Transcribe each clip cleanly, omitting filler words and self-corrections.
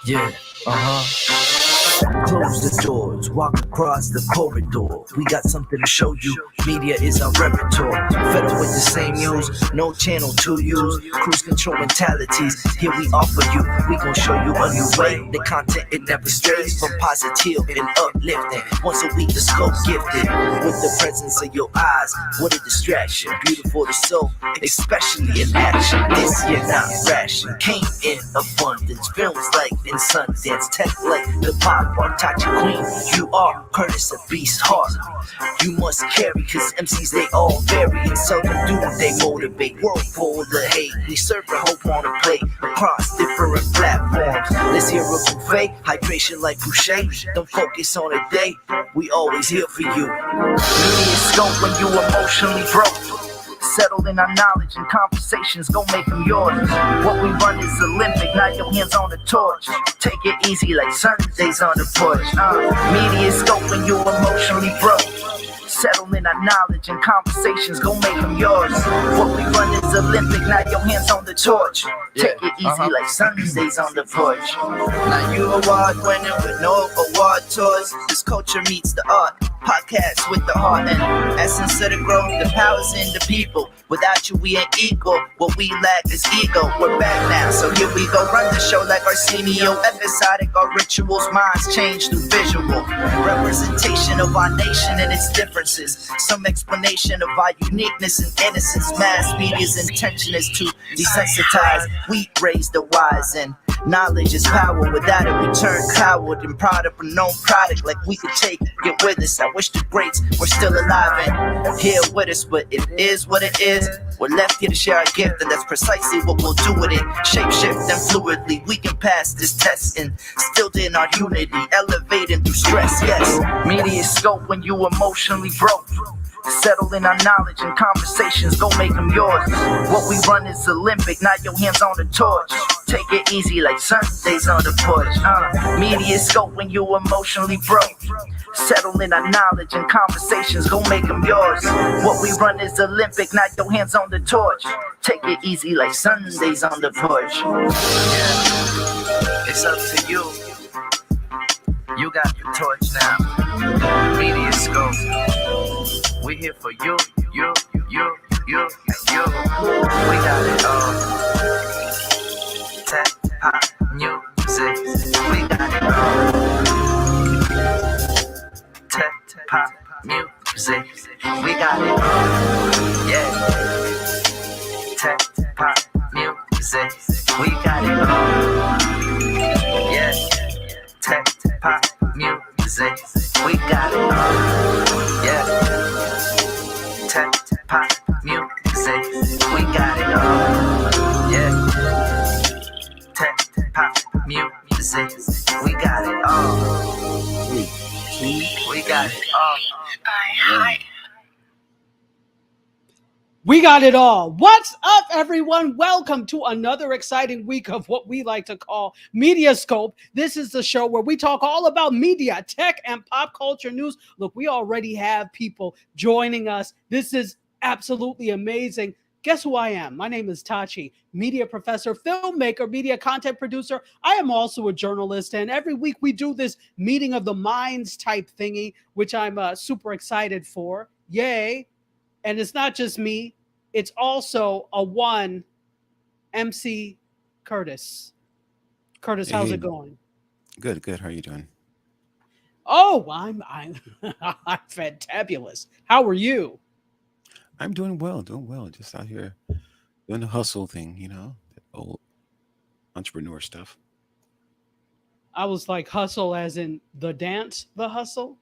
Yeah, Close the doors, walk across the corridor. We got something to show you. Media is our repertoire. Fed up with the same news, no channel to use. Cruise control mentalities, here we offer you. We gon' show you a new way. The content, it never strays from positive and uplifting. Once a week, the scope gifted. With the presence of your eyes, what a distraction. Beautiful to soul, especially in action. This year not ration, came in abundance. Films like in Sundance, tech like the pop art. Tachi Queen, you are Curtis, a beast heart. You must carry, cause MCs they all vary. And seldom do they motivate. World full of hate, we serve the hope on a plate across different platforms. Let's hear a buffet, hydration like Boucher. Don't focus on a day, we always here for you. MediaScope when you emotionally broke. Settled in our knowledge and conversations, gon' make them yours. What we run is Olympic, now your hands on the torch. Take it easy like Sundays on the porch. MediaScope when you emotionally broke. Settle in our knowledge and conversations, gon' make them yours. What we run is Olympic, now your hands on the torch. Take it easy like Sundays on the porch. Now you award winning with no award tours. This culture meets the art. Podcast with the heart and essence of the growth. The power's in the people. Without you, we ain't equal. What we lack is ego. We're back now, so here we go. Run the show like Arsenio. Episodic, our rituals, minds change through visual. Representation of our nation and its differences. Some explanation of our uniqueness and innocence. Mass media's intention is to desensitize. We raise the wise and knowledge is power. Without it, we turn coward and proud of a known product. Like we could take it with us. I wish the greats were still alive and here with us, but it is what it is. We're left here to share our gift, and that's precisely what we'll do with it. Shape shift and fluidly, we can pass this test and still in our unity, elevating through stress. Yes, MediaScope when you emotionally broke. Settle in our knowledge and conversations, gon' make them yours. What we run is Olympic, not your hands on the torch. Take it easy like Sundays on the porch. MediaScope when you emotionally broke. Settle in our knowledge and conversations, gon' make them yours. What we run is Olympic, not your hands on the torch. Take it easy like Sundays on the porch. Yeah, it's up to you. You got the torch now. MediaScope. We here for you. We got it all. Tech, pop, music. We got it all. Tech, pop, music. We got it all. Yeah. Tech, pop, music. We got it all. Yeah. Tech, pop, music. We got it all. Yeah. Tech, pop, music. We got it all. Yeah. Tech, pop, music. We got it all. We got it all. We got it all. What's up, everyone? Welcome to another exciting week of what we like to call MediaScope. This is the show where we talk all about media, tech, and pop culture news. Look, we already have people joining us. This is absolutely amazing. Guess who I am? My name is Tachi, media professor, filmmaker, media content producer. I am also a journalist, and every week we do this meeting of the minds type thingy, which I'm super excited for. Yay. And it's not just me. It's also a one MC Curtis. Curtis, how's it going? Good. How are you doing? Oh, I'm I'm fantabulous. How are you? I'm doing well. Just out here doing the hustle thing, the old entrepreneur stuff. I was like hustle as in the dance, the hustle.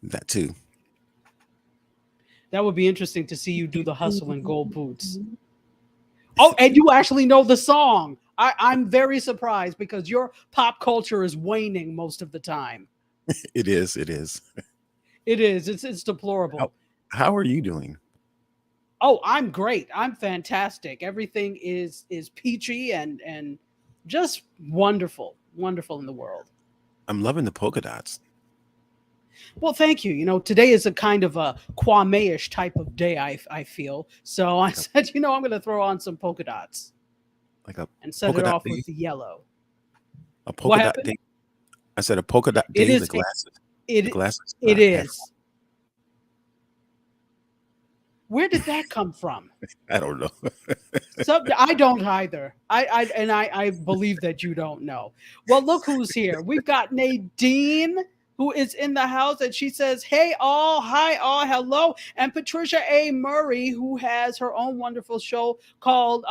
That too. That would be interesting to see you do the hustle in gold boots. Oh, and you actually know the song. I'm very surprised because your pop culture is waning most of the time. It is. It is. It's deplorable. How are you doing? Oh, I'm great. I'm fantastic. Everything is peachy and just wonderful, wonderful in the world. I'm loving the polka dots. Well, thank you. You know, today is a kind of a Kwame-ish type of day. I feel so. I Like a said, I'm going to throw on some polka dots like a and set polka it dot off day. with the yellow. A What polka dot happened? day. I said a polka dot It day. is. The It glasses it have. is. Where did that come from? I don't know. So I don't either. I believe that you don't know. Well, look who's here. We've got Nadine who is in the house, and she says, "Hey all, hi all, hello." And Patricia A. Murray, who has her own wonderful show called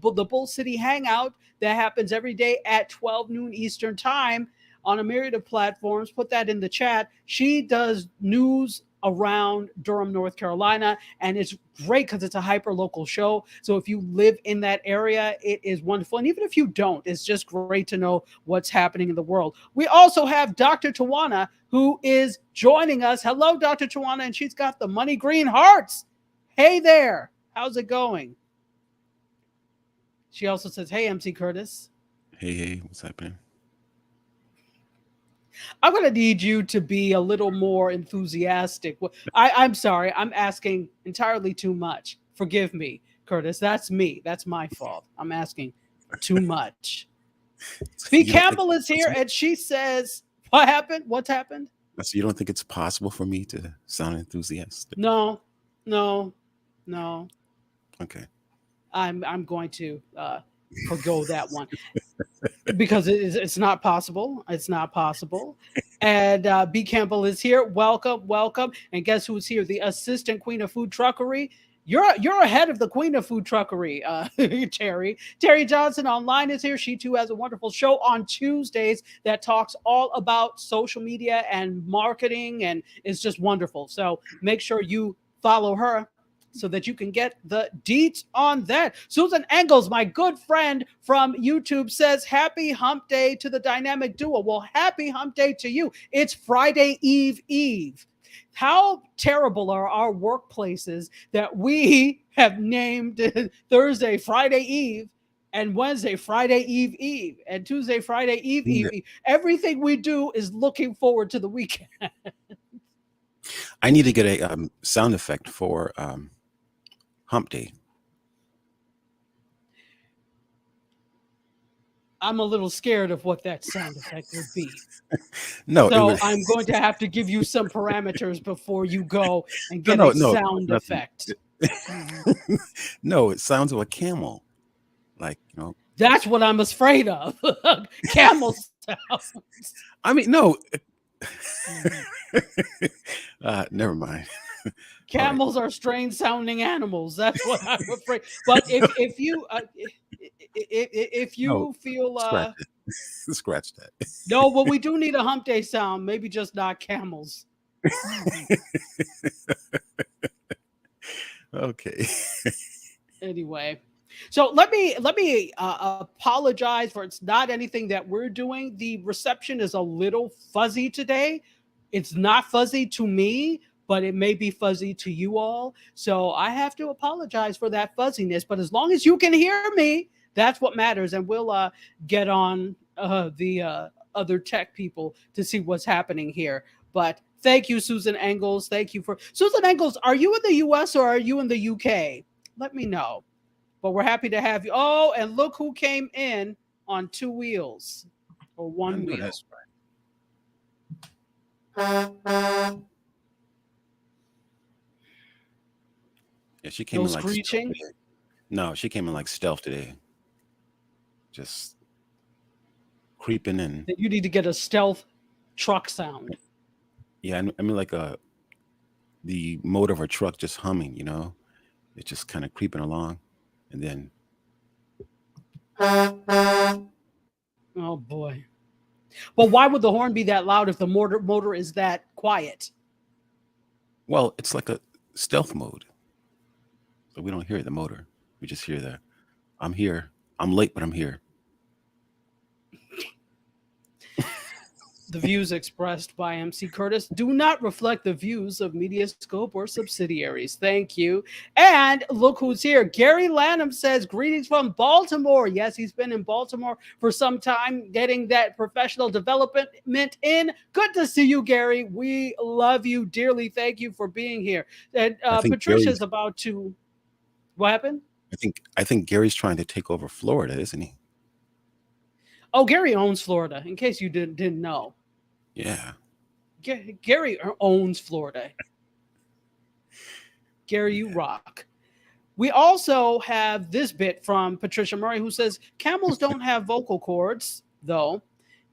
the Bull City Hangout that happens every day at 12 noon Eastern Time on a myriad of platforms. Put that in the chat. She does news around Durham, North Carolina, and it's great because it's a hyper local show. So if you live in that area, it is wonderful. And even if you don't, it's just great to know what's happening in the world. We also have Dr. Tawana, who is joining us. Hello, Dr. Tawana, and she's got the money green hearts. Hey there. How's it going? She also says, "Hey, MC Curtis." Hey, what's happening? I'm going to need you to be a little more enthusiastic. I'm sorry. I'm asking entirely too much. Forgive me, Curtis. That's me. That's my fault. I'm asking too much. B. You don't think Campbell is here, and she says, "What happened? What's happened?" so you don't think it's possible for me to sound enthusiastic? No, no, no. Okay. I'm going to forgo that one because it's not possible. It's not possible. And B. Campbell is here. Welcome, welcome. And guess who's here? The assistant queen of food truckery. You're ahead of the queen of food truckery, Terry. Terry Johnson online is here. She too has a wonderful show on Tuesdays that talks all about social media and marketing, and it's just wonderful. So make sure you follow her so that you can get the deets on that. Susan Engels, my good friend from YouTube, says, "Happy hump day to the dynamic duo." Well, happy hump day to you. It's Friday Eve. How terrible are our workplaces that we have named Thursday Friday Eve and Wednesday Friday Eve and Tuesday Friday Eve. Everything we do is looking forward to the weekend. I need to get a sound effect for hump day. I'm a little scared of what that sound effect would be. No, it So would. I'm going to have to give you some parameters before you go and No, get no, a no, sound nothing. effect. No, it sounds like a camel. Like, That's what I'm afraid of. Camel sounds. I mean, no. Never mind. All right. Camels are strange sounding animals. That's what I'm afraid. But if you if No, you feel scratch it. Scratch that. no, well, we do need a hump day sound. Maybe just not camels. Okay. Anyway, so let me apologize for it's not anything that we're doing. The reception is a little fuzzy today. It's not fuzzy to me, but it may be fuzzy to you all. So I have to apologize for that fuzziness. But as long as you can hear me, that's what matters. And we'll get on the other tech people to see what's happening here. But thank you, Susan Engels. Thank you for Susan Engels. Are you in the US or are you in the UK? Let me know. But we're happy to have you. Oh, and look who came in on two wheels or I one know wheel. that's right. Yeah, she came No in like stealth screeching. today. No, she came in like stealth today. Just creeping in. That you need to get a stealth truck sound. Yeah, I mean like the motor of her truck just humming, it's just kind of creeping along, and then Oh boy. Well, why would the horn be that loud if the motor is that quiet? well, it's like a stealth mode, so we don't hear the motor. We just hear the I'm here. I'm late, but I'm here. The views expressed by MC Curtis do not reflect the views of MediaScope or subsidiaries. Thank you. And look who's here. Gary Lanham says, greetings from Baltimore. Yes, he's been in Baltimore for some time, getting that professional development in. Good to see you, Gary. We love you dearly. Thank you for being here. And Patricia's about to... What happened? I think Gary's trying to take over Florida, isn't he? Oh, Gary owns Florida, in case you didn't know. Yeah. Gary owns Florida. Gary, you rock. We also have this bit from Patricia Murray, who says, camels don't have vocal cords, though.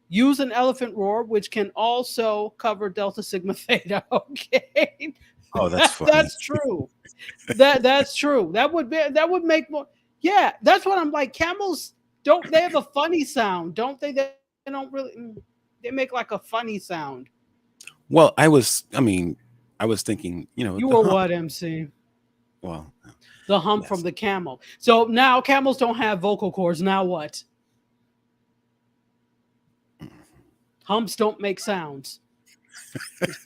Use an elephant roar, which can also cover Delta Sigma Theta. Okay. Oh, that's funny. That's true. That's true. That would make more. Yeah, that's what I'm like. Camels they have a funny sound, don't they? They don't really. They make like a funny sound. Well, I was thinking, You were what, MC? Well, the hump from the camel. So now camels don't have vocal cords. Now what? Humps don't make sounds.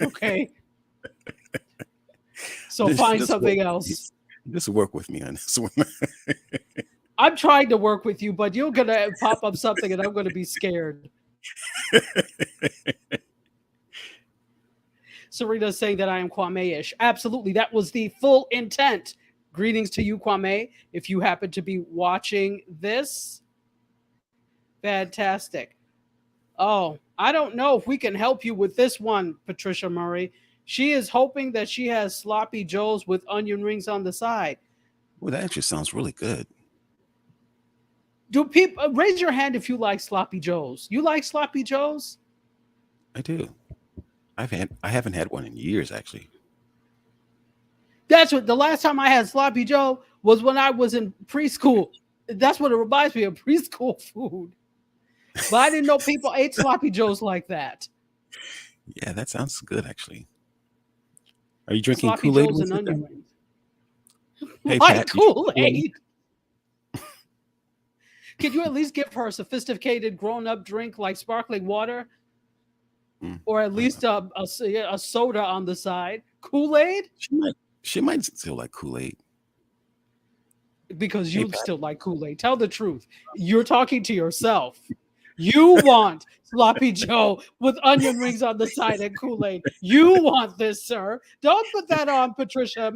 Okay. So find something else. Just work with me on this one. I'm trying to work with you, but you're going to pop up something and I'm going to be scared. Serena's saying that I am Kwame-ish. Absolutely. That was the full intent. Greetings to you, Kwame. If you happen to be watching this. Fantastic. Oh, I don't know if we can help you with this one, Patricia Murray. She is hoping that she has sloppy joes with onion rings on the side. Well, that actually sounds really good. Do people raise your hand if you like sloppy joes? You like sloppy joes? I do. I haven't had one in years, actually. That's what the last time I had sloppy joe was when I was in preschool. That's what it reminds me of, preschool food. But I didn't know people ate sloppy joes like that. Yeah, that sounds good, actually. Are you drinking sloppy Kool-Aid? Joes and onion rings. Hey, like Pat, Kool-Aid. Could you at least give her a sophisticated grown-up drink like sparkling water? Or at least a soda on the side? Kool-Aid? She might still like Kool-Aid. Because you still like Kool-Aid. Tell the truth. You're talking to yourself. You want sloppy joe with onion rings on the side and Kool-Aid. You want this, sir. Don't put that on Patricia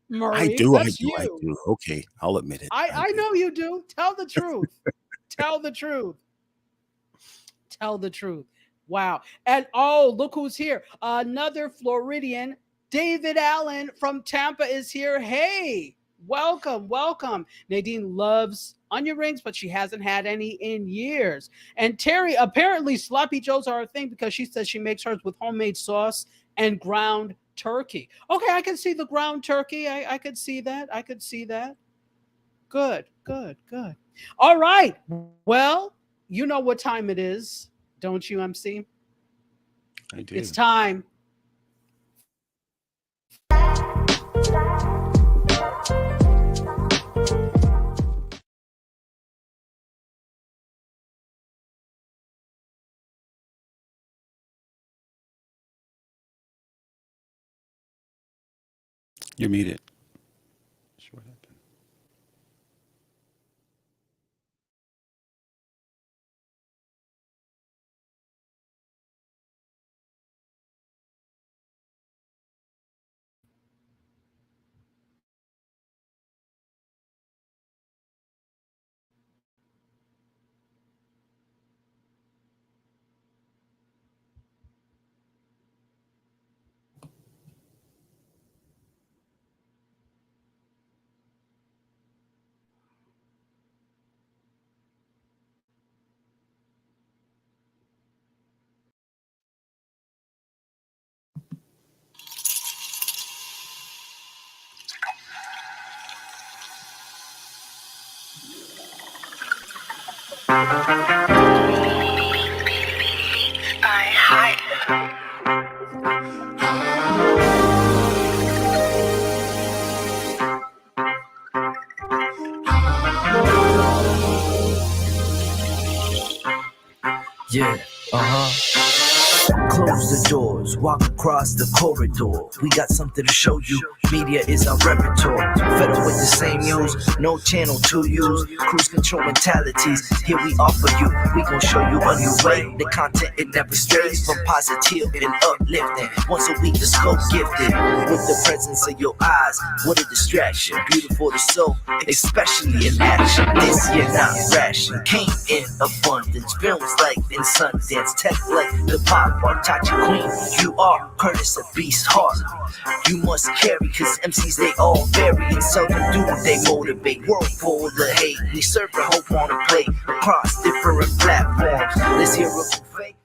Murray. I do. Okay, I'll admit it. I know you do. Tell the truth. Tell the truth. Tell the truth. Wow. And look who's here. Another Floridian, David Allen from Tampa is here. Hey, welcome. Nadine loves onion rings, but she hasn't had any in years. And Terry, apparently sloppy joes are a thing because she says she makes hers with homemade sauce and ground turkey. Okay, I can see the ground turkey. I could see that. Good. All right. Well, you know what time it is, don't you, MC? I do. It's time. You're muted. What happened? Yeah, close the doors, walk across the corridor. We got something to show you. Media is our repertoire. Fed up with the same news, no channel to use. Cruise control mentalities, here we offer you. We gon' show you a new way. The content, it never strays from positive and uplifting. Once a week, the scope gifted. With the presence of your eyes, what a distraction. Beautiful to soul, especially in action. This year not ration, came in abundance. Films like in Sundance, tech like the pop art. Tachi Queen, you are Curtis, a beast heart. You must carry, cause MCs they all vary. And seldom do they motivate. World full of hate, we serve the hope on a plate across different platforms. Let's hear a fake.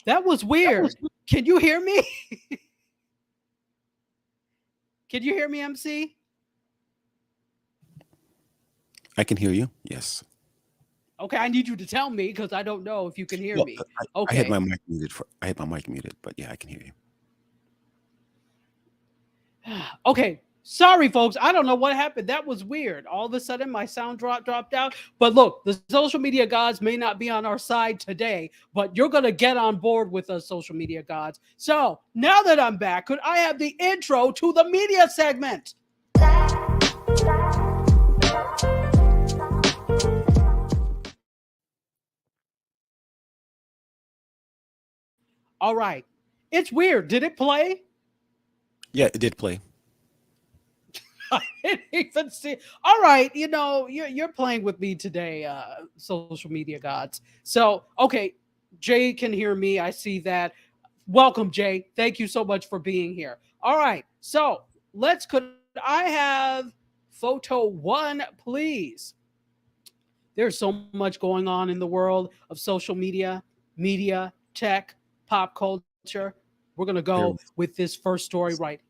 That was weird. Can you hear me? Can you hear me, MC? I can hear you. Yes. Okay, I need you to tell me because I don't know if you can hear Well, me. I Okay. had my mic muted. I had my mic muted, but yeah, I can hear you. Okay. Sorry, folks. I don't know what happened. That was weird. All of a sudden, my sound dropped out. But look, the social media gods may not be on our side today, but you're going to get on board with us, social media gods. So now that I'm back, could I have the intro to the media segment? All right. It's weird. Did it play? Yeah, it did play. I didn't even see. All right, you know, you're playing with me today, social media gods. So, okay, Jay can hear me. I see that. Welcome, Jay. Thank you so much for being here. All right, so could I have photo one, please? There's so much going on in the world of social media, tech, pop culture. We're gonna go with this first story, right?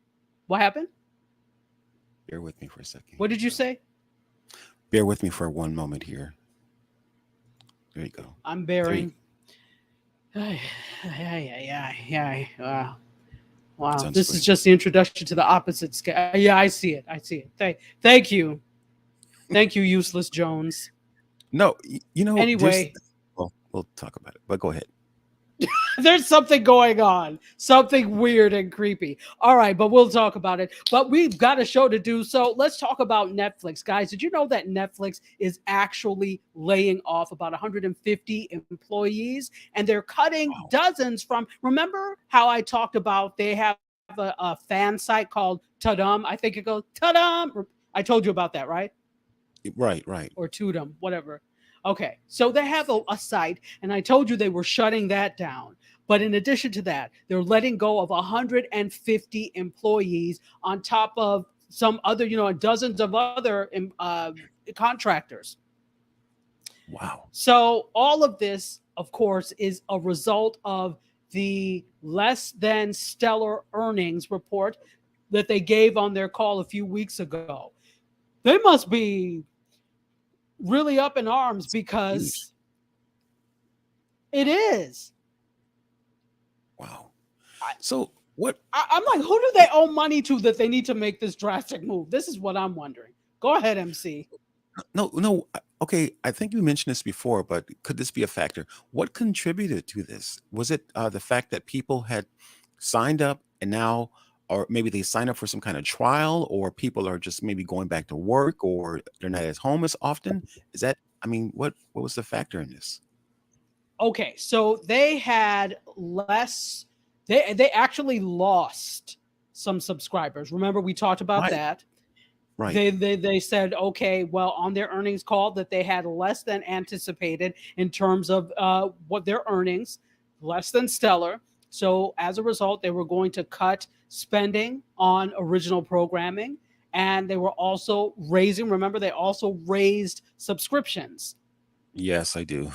What happened? Bear with me for a second. What did you say? Bear with me for one moment here. There you go. I'm bearing. Wow. Wow. This is just the introduction to the opposite scale. Yeah, I see it. Thank you. Thank you, Useless Jones. No, you know. Anyway. Well, we'll talk about it, but go ahead. There's something going on, something weird and creepy. All right, but we'll talk about it. But we've got a show to do, so let's talk about Netflix. Guys, did you know that Netflix is actually laying off about 150 employees, and they're cutting dozens from, remember how I talked about they have a fan site called Tudum? I think it goes Tudum. I told you about that, right? Right. Or Tudum, whatever. Okay, so they have a site, and I told you they were shutting that down. But in addition to that, they're letting go of 150 employees on top of some other, dozens of other contractors. Wow. So all of this, of course, is a result of the less than stellar earnings report that they gave on their call a few weeks ago. They must be really up in arms because it is. Wow. So what? I'm like, who do they owe money to that they need to make this drastic move? This is what I'm wondering. Go ahead, MC. No. Okay, I think you mentioned this before, but could this be a factor? What contributed to this? Was it the fact that people had signed up and now, or maybe they signed up for some kind of trial, or people are just maybe going back to work, or they're not at home as often? Is that, what was the factor in this? Okay, so they had less, they actually lost some subscribers. Remember, we talked about that. Right. They said, okay, well, on their earnings call that they had less than anticipated in terms of what their earnings, less than stellar. So as a result, they were going to cut spending on original programming, and they were also raising, remember, they also raised subscriptions. Yes, I do.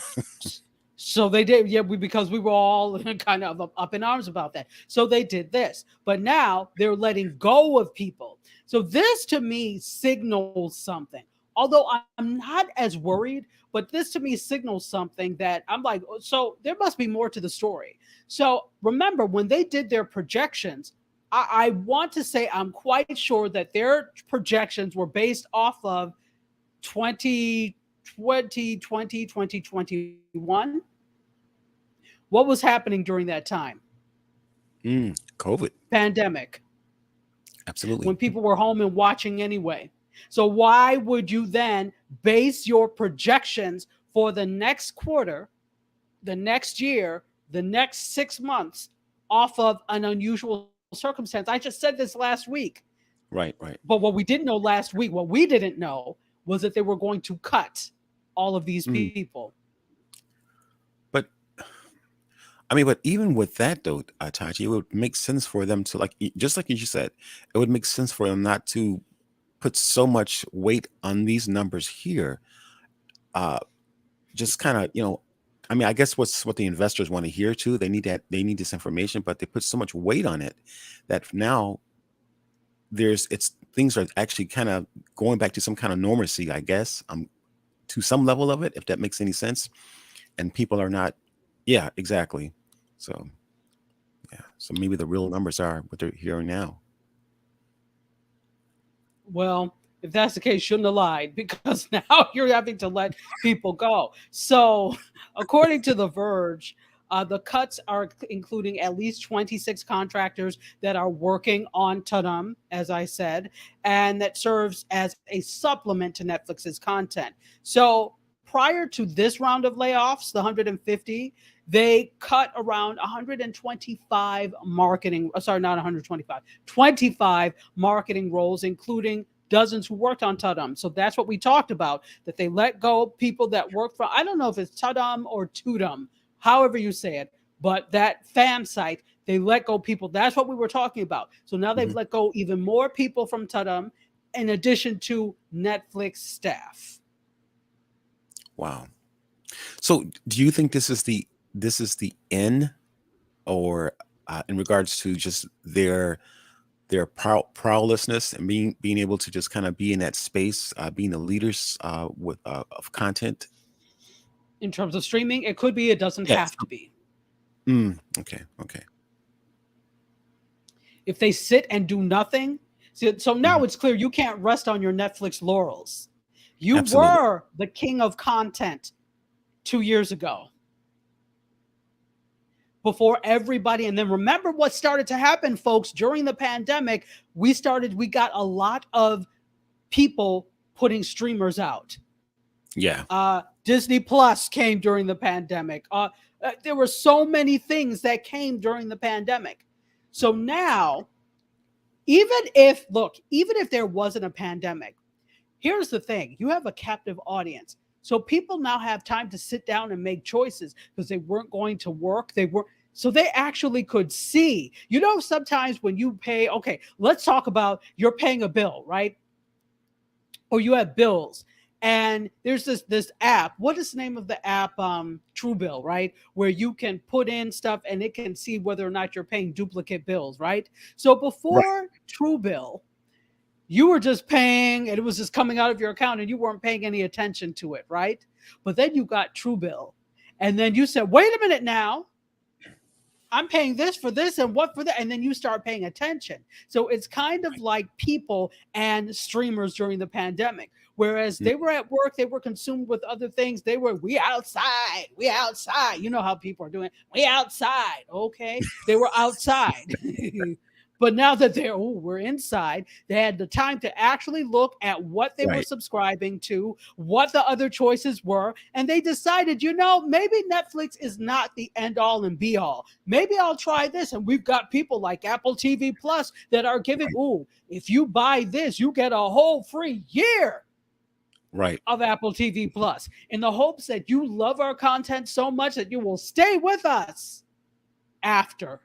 So they did, because we were all kind of up in arms about that. So they did this, but now they're letting go of people. So this to me signals something. Although I'm not as worried, but this to me signals something that I'm like, so there must be more to the story. So remember when they did their projections, I want to say I'm quite sure that their projections were based off of 2020, 2021. What was happening during that time? COVID. Pandemic. When Absolutely. people were home and watching anyway. So why would you then base your projections for the next quarter, the next year, the next 6 months off of an unusual circumstance? I just said this last week. Right. Right. But what we didn't know last week, what we didn't know was that they were going to cut all of these Mm. people. But I mean, but even with that though, Tachi, it would make sense for them to just like you said, it would make sense for them not to put so much weight on these numbers here. Just kind of, I mean, I guess what the investors want to hear too. They need this information, but they put so much weight on it that now things are actually kind of going back to some kind of normalcy, I guess, to some level of it, if that makes any sense. And people are not, yeah, exactly. So, yeah, so maybe the real numbers are what they're hearing now. Well, if that's the case, shouldn't have lied because now you're having to let people go. So, according to The Verge, the cuts are including at least 26 contractors that are working on Tadam, as I said, and that serves as a supplement to Netflix's content. So, prior to this round of layoffs, the 150, they cut around 125 marketing, sorry, not 125, 25 marketing roles, including dozens who worked on Tadam. So that's what we talked about, that they let go people that work for, I don't know if it's Tadam or Tudum, however you say it, but that fan site, they let go people. That's what we were talking about. So now they've let go even more people from Tadam in addition to Netflix staff. Wow. So do you think this is the end, or in regards to just their powerlessness and being able to just kind of be in that space, being the leaders of content? In terms of streaming, it could be, it doesn't Yes. have to be. Okay. If they sit and do nothing, so now it's clear you can't rest on your Netflix laurels. You Absolutely. were the king of content 2 years ago. Before everybody, and then remember what started to happen, folks, during the pandemic, we got a lot of people putting streamers out. Yeah. Disney Plus came during the pandemic. There were so many things that came during the pandemic. So now, even if there wasn't a pandemic, here's the thing: you have a captive audience. So people now have time to sit down and make choices because they weren't going to work. So they actually could see. Sometimes when you pay, okay, let's talk about you're paying a bill, right? Or you have bills. And there's this app. What is the name of the app? Truebill, right? Where you can put in stuff and it can see whether or not you're paying duplicate bills, right? So before Truebill, you were just paying and it was just coming out of your account and you weren't paying any attention to it, right? But then you got Truebill. And then you said, wait a minute now. I'm paying this for this and what for that. And then you start paying attention. So it's kind of like people and streamers during the pandemic. Whereas they were at work, they were consumed with other things. We outside. You know how people are doing. We outside. Okay. They were outside. But now that we're inside, they had the time to actually look at what they were subscribing to, what the other choices were, and they decided, maybe Netflix is not the end all and be all. Maybe I'll try this. And we've got people like Apple TV Plus that are giving, if you buy this, you get a whole free year of Apple TV Plus, in the hopes that you love our content so much that you will stay with us after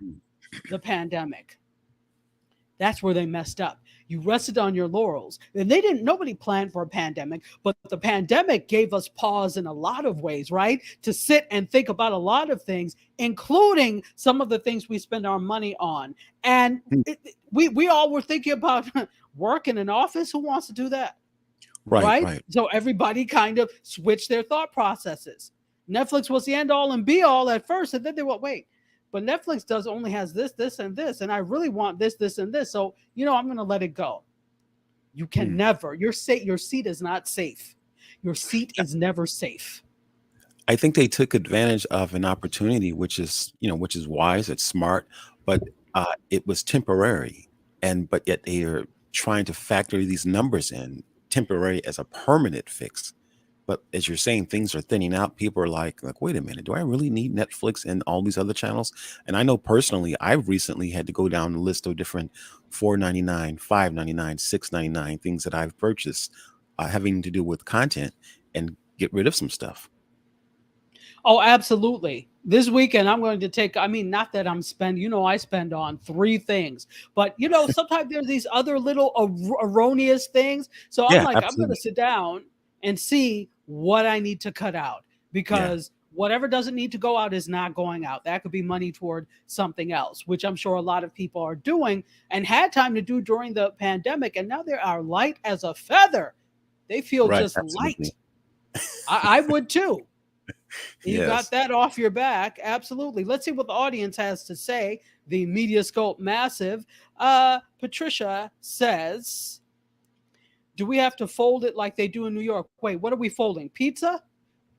the pandemic. That's where they messed up. You rested on your laurels. And nobody planned for a pandemic, but the pandemic gave us pause in a lot of ways, right? To sit and think about a lot of things, including some of the things we spend our money on. And we all were thinking about work in an office. Who wants to do that? Right. So everybody kind of switched their thought processes. Netflix was the end all and be all at first. And then they went, wait, but Netflix does only has this, and this, and I really want this, and this. So, I'm going to let it go. You can never. Your seat is not safe. Your seat is never safe. I think they took advantage of an opportunity, which is wise, it's smart, but it was temporary, but yet they are trying to factor these numbers in, temporary as a permanent fix. But as you're saying, things are thinning out. People are like, wait a minute, do I really need Netflix and all these other channels? And I know personally, I've recently had to go down the list of different $4.99, $5.99, $6.99 things that I've purchased having to do with content and get rid of some stuff. Oh, absolutely. This weekend, I'm going to take, not that I'm spending, I spend on 3 things, but, sometimes there's these other little erroneous things. So I'm Yeah, like, I'm going to absolutely. sit down and see what I need to cut out, because whatever doesn't need to go out is not going out. That could be money toward something else, which I'm sure a lot of people are doing and had time to do during the pandemic. And now they are light as a feather. They feel Right, just light. absolutely. I would too. You got Yes. that off your back. Absolutely. Let's see what the audience has to say. The MediaScope Massive. Patricia says, do we have to fold it like they do in New York? Wait, what are we folding? Pizza?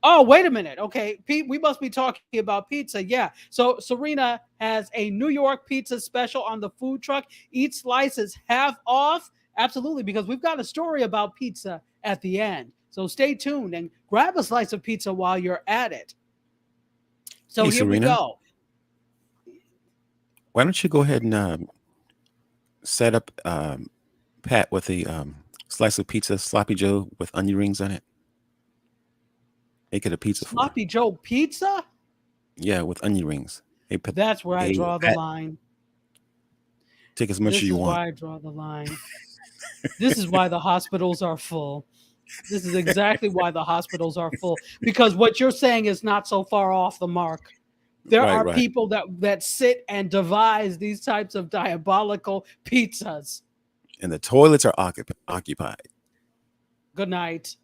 Oh, wait a minute. Okay, Pete, we must be talking about pizza. Yeah. So Serena has a New York pizza special on the food truck. Each slice is half off. Absolutely, because we've got a story about pizza at the end. So stay tuned and grab a slice of pizza while you're at it. So Hey, here we Serena, go. why don't you go ahead and set up Pat with a slice of pizza, sloppy Joe with onion rings on it. Make it a pizza for her. Sloppy Joe pizza? Yeah, with onion rings. Hey, That's where I draw the Pat, line. take as much as This you is want. why I draw the line. This is why the hospitals are full. This is exactly why the hospitals are full, because what you're saying is not so far off the mark. There Right, are right. people that sit and devise these types of diabolical pizzas. And the toilets are occupied. Good night.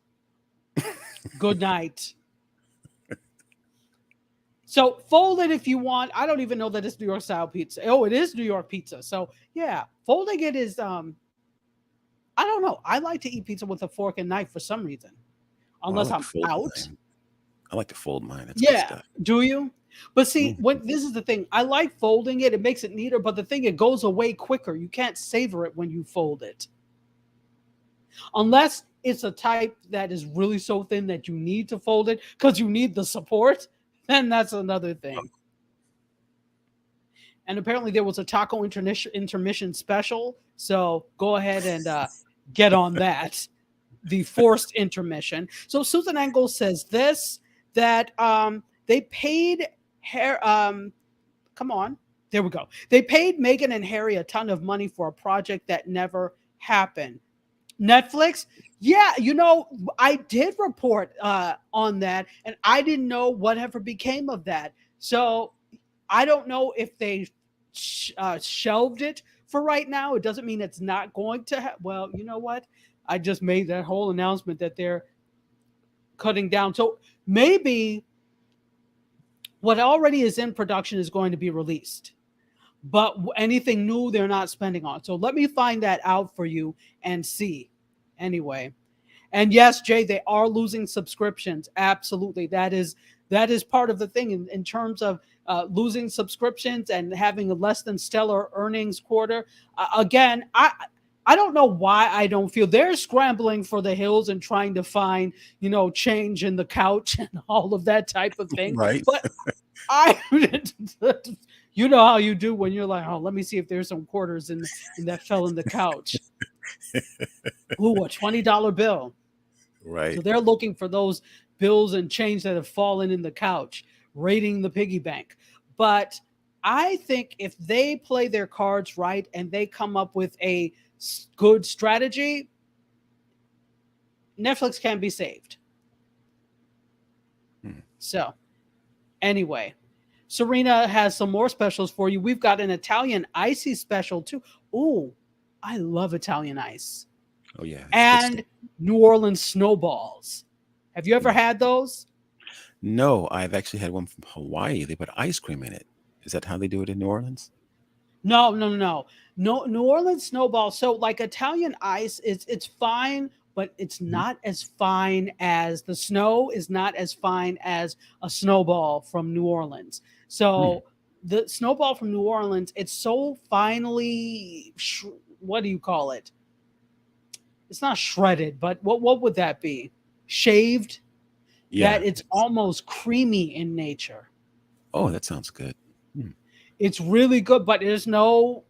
Good night. So fold it if you want. I don't even know that it's New York style pizza. Oh, it is New York pizza. So yeah, folding it is I don't know. I like to eat pizza with a fork and knife for some reason. Oh, I Unless like to I'm fold out. mine. I like to fold mine. That's good Yeah. stuff. Do you? But see, Mm. when this is the thing, I like folding it. It makes it neater, but the thing, it goes away quicker. You can't savor it when you fold it. Unless it's a type that is really so thin that you need to fold it because you need the support, then that's another thing. And apparently there was a taco intermission special. So go ahead and get on that. The forced intermission. So Susan Engel says this, that they paid come on. There we go. They paid Meghan and Harry a ton of money for a project that never happened. Netflix? Yeah, I did report on that, and I didn't know whatever became of that. So I don't know if they shelved it for right now. It doesn't mean it's not going to well, you know what? I just made that whole announcement that they're cutting down. So maybe what already is in production is going to be released, but anything new they're not spending on. So let me find that out for you and see. Anyway, and yes, Jay, they are losing subscriptions. Absolutely, that is part of the thing in terms of losing subscriptions and having a less than stellar earnings quarter. Again, I don't know why I don't feel they're scrambling for the hills and trying to find, change in the couch and all of that type of thing. Right. But I, you know how you do when you're like, oh, let me see if there's some quarters in that fell in the couch. Ooh, a $20 bill. Right. So they're looking for those bills and change that have fallen in the couch, raiding the piggy bank. But I think if they play their cards right and they come up with a good strategy, Netflix can be saved. So anyway, Serena has some more specials for you. We've got an Italian icy special too. Ooh, I love Italian ice. Oh yeah. And New Orleans snowballs. Have you ever had those? No, I've actually had one from Hawaii. They put ice cream in it. Is that how they do it in New Orleans? No, no, no, no. No, New Orleans snowball. So like Italian ice, it's fine, but it's Mhm. not as fine as the snow is not as fine as a snowball from New Orleans. Hmm. So the snowball from New Orleans, it's so finely, what do you call it? It's not shredded, but what would that be? Shaved, Yeah. that it's almost creamy in nature. Oh, that sounds good. Hmm. It's really good, but there's no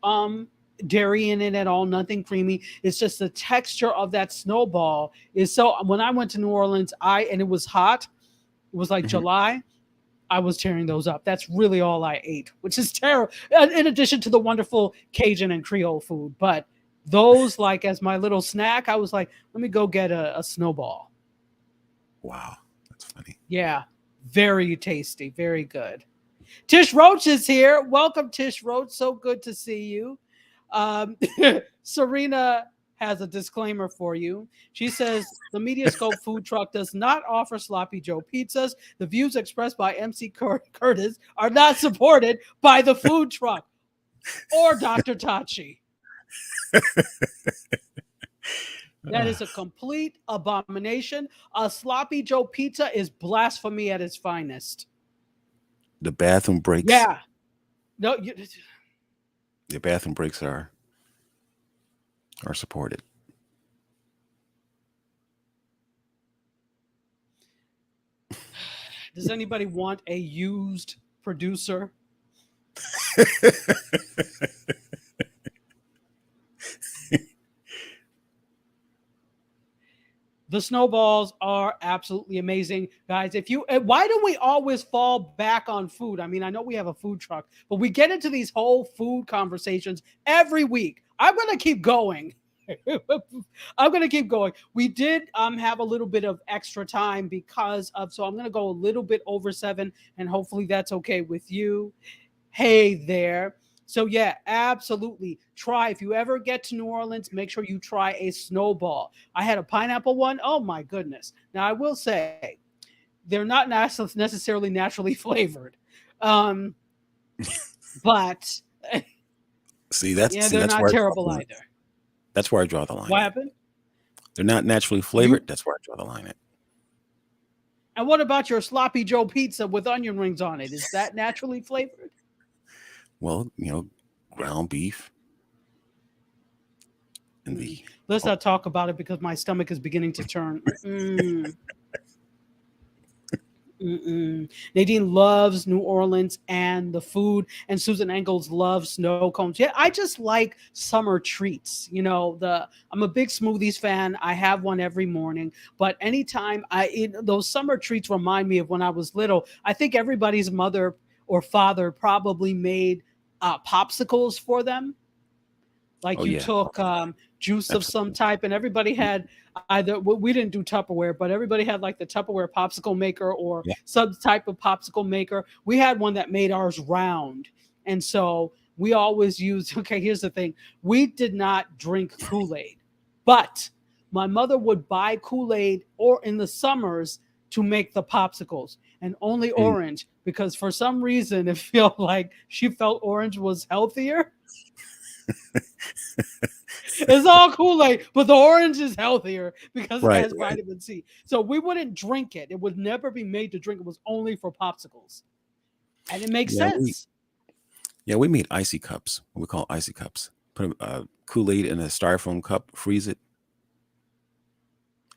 dairy in it at all, nothing creamy. It's just the texture of that snowball is so when I went to New Orleans, I and it was hot, it was like Mhm. July. I was tearing those up. That's really all I ate, which is terrible. In addition to the wonderful Cajun and Creole food, but those like as my little snack, I was like, let me go get a snowball. Wow, that's funny. Yeah, very tasty, very good. Tish Roach is here. Welcome, Tish Roach. So good to see you. Um, Serena has a disclaimer for you. She says the MediaScope food truck does not offer Sloppy Joe pizzas. The views expressed by MC Curtis are not supported by the food truck or Dr. Tachi. That is a complete abomination. A Sloppy Joe pizza is blasphemy at its finest. The bathroom breaks. Yeah. No, The bathroom breaks are supported. does anybody want a used producer? The snowballs are absolutely amazing, guys. If you, why do we always fall back on food? I mean, I know we have a food truck, but we get into these whole food conversations every week. I'm gonna keep going. I'm gonna keep going. We did have a little bit of extra time because of, so I'm gonna go a little bit over 7, and hopefully that's okay with you. Hey there. So yeah, absolutely. Try if you ever get to New Orleans, make sure you try a snowball. I had a pineapple one. Oh my goodness. Now I will say they're not necessarily naturally flavored. Um, but See, yeah, they're that's not where I draw terrible the line. either. That's where I draw the line What at. happened? They're not naturally You flavored. That's where I draw the line at. and what about your sloppy Joe pizza with onion rings on it? Is that naturally flavored? Well, ground beef and the Let's oh, not talk about it because my stomach is beginning to turn. Mm-mm. Nadine loves New Orleans and the food, and Susan Engels loves snow cones. Yeah, I just like summer treats. I'm a big smoothies fan. I have one every morning, but anytime I eat those summer treats remind me of when I was little. I think everybody's mother or father probably made popsicles for them, oh like you yeah, took juice of some absolutely. type, and everybody Mhm. had either, we didn't do Tupperware, but everybody had like the Tupperware popsicle maker or Yeah. some type of popsicle maker. We had one that made ours round, and so we always used. Okay, here's the thing: we did not drink Kool-Aid, but my mother would buy Kool-Aid or in the summers to make the popsicles, and only Mm. orange, because for some reason it felt like she felt orange was healthier. It's all Kool-Aid, but the orange is healthier because it Right, has right. vitamin C. So we wouldn't drink it. It would never be made to drink. It was only for popsicles. And it makes Yeah, we sense. made icy cups. What we call icy cups. Put Kool-Aid in a styrofoam cup, freeze it,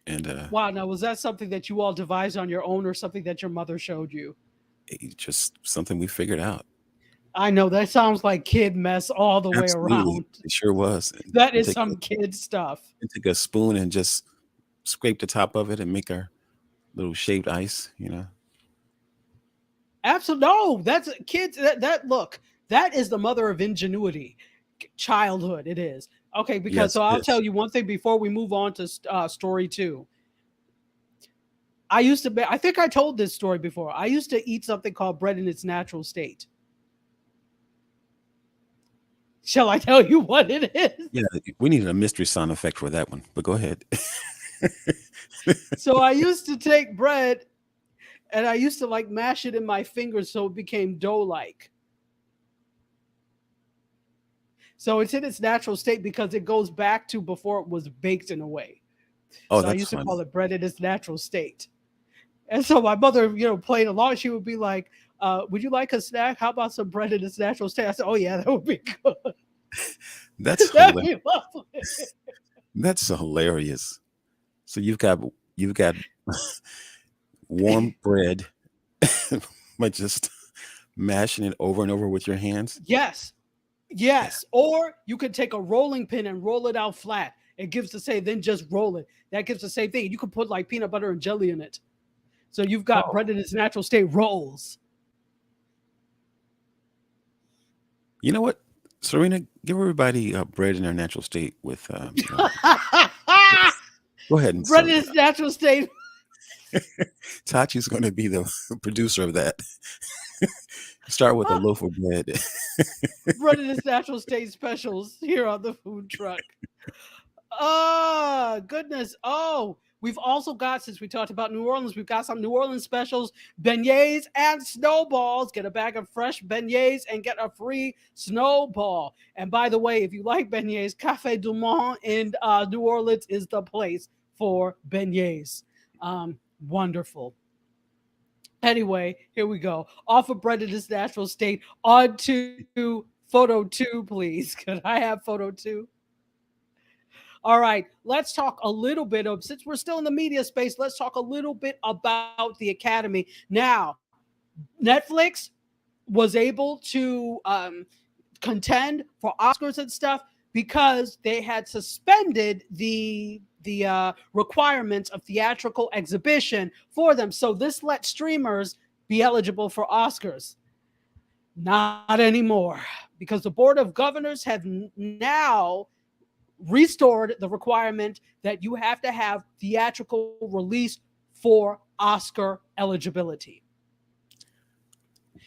and Wow. Now, was that something that you all devised on your own or something that your mother showed you? it's just something we figured out. I know that sounds like kid mess all the way Absolutely, around. it sure was. That And is take some kid stuff. take a spoon and just scrape the top of it and make our little shaved ice. Absolutely. No, that's kids. That look, that is the mother of ingenuity. Childhood, it is. Okay, because Yes, so it I'll tell is. you one thing before we move on to story 2. I used to be, I think I told this story before. I used to eat something called bread in its natural state. Shall I tell you what it is? Yeah, we needed a mystery sound effect for that one, but go ahead. So I used to take bread and I used to like mash it in my fingers so it became dough like. So it's in its natural state because it goes back to before it was baked in a way. Oh, So I that's used to call funny. it bread in its natural state. And so my mother, playing along, she would be like, would you like a snack? How about some bread in its natural state? I said, oh, yeah, that would be good. That's That'd hilarious. be lovely. That's hilarious. So you've got warm bread, but just mashing it over and over with your hands. Yes. Yeah. Yes. Or you could take a rolling pin and roll it out flat. It gives the same, then just roll it. That gives the same thing. You could put like peanut butter and jelly in it. So you've got Oh, bread in its natural state rolls. you know what, Serena? Give everybody bread in their natural state with Go ahead and Bread serve in that. its natural state. Tachi's going to be the producer of that. Start with a loaf of bread. Bread in its natural state specials here on the food truck. Goodness. Oh, we've also got, since we talked about New Orleans, we've got some New Orleans specials, beignets and snowballs. Get a bag of fresh beignets and get a free snowball. And by the way, if you like beignets, Cafe Du Monde in New Orleans is the place for beignets. Wonderful. Anyway, here we go. Off of bread in its natural state. On to photo 2, please. Could I have photo 2? All right, let's talk a little bit of, since we're still in the media space, let's talk a little bit about the Academy. Now, Netflix was able to contend for Oscars and stuff because they had suspended the requirements of theatrical exhibition for them. So this let streamers be eligible for Oscars. Not anymore, because the Board of Governors have now restored the requirement that you have to have theatrical release for Oscar eligibility.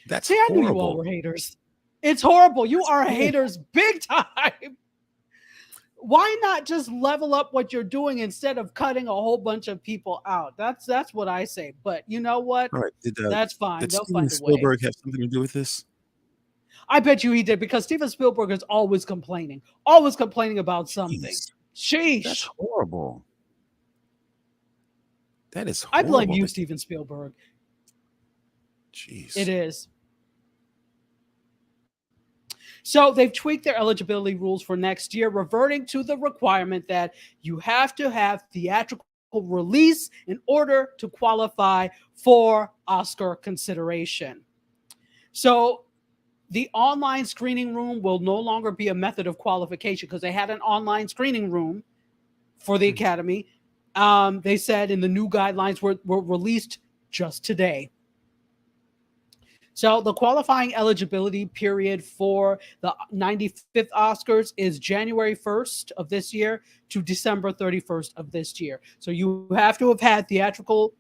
That's See, I knew you all horrible. were haters. It's horrible. You That's are horrible. haters big time. Why not just level up what you're doing instead of cutting a whole bunch of people out? That's what I say. But you know what? All right. That's fine. Did They'll Steven find a way. Spielberg have something to do with this? I bet you he did, because Steven Spielberg is always complaining about something. Jeez, that's Sheesh. horrible. That is I blame horrible. you, Steven Spielberg. Jeez. It is. So they've tweaked their eligibility rules for next year, reverting to the requirement that you have to have theatrical release in order to qualify for Oscar consideration. So the online screening room will no longer be a method of qualification, because they had an online screening room for the Academy. They said in the new guidelines were released just today. So the qualifying eligibility period for the 95th Oscars is January 1st of this year to December 31st of this year. So you have to have had theatrical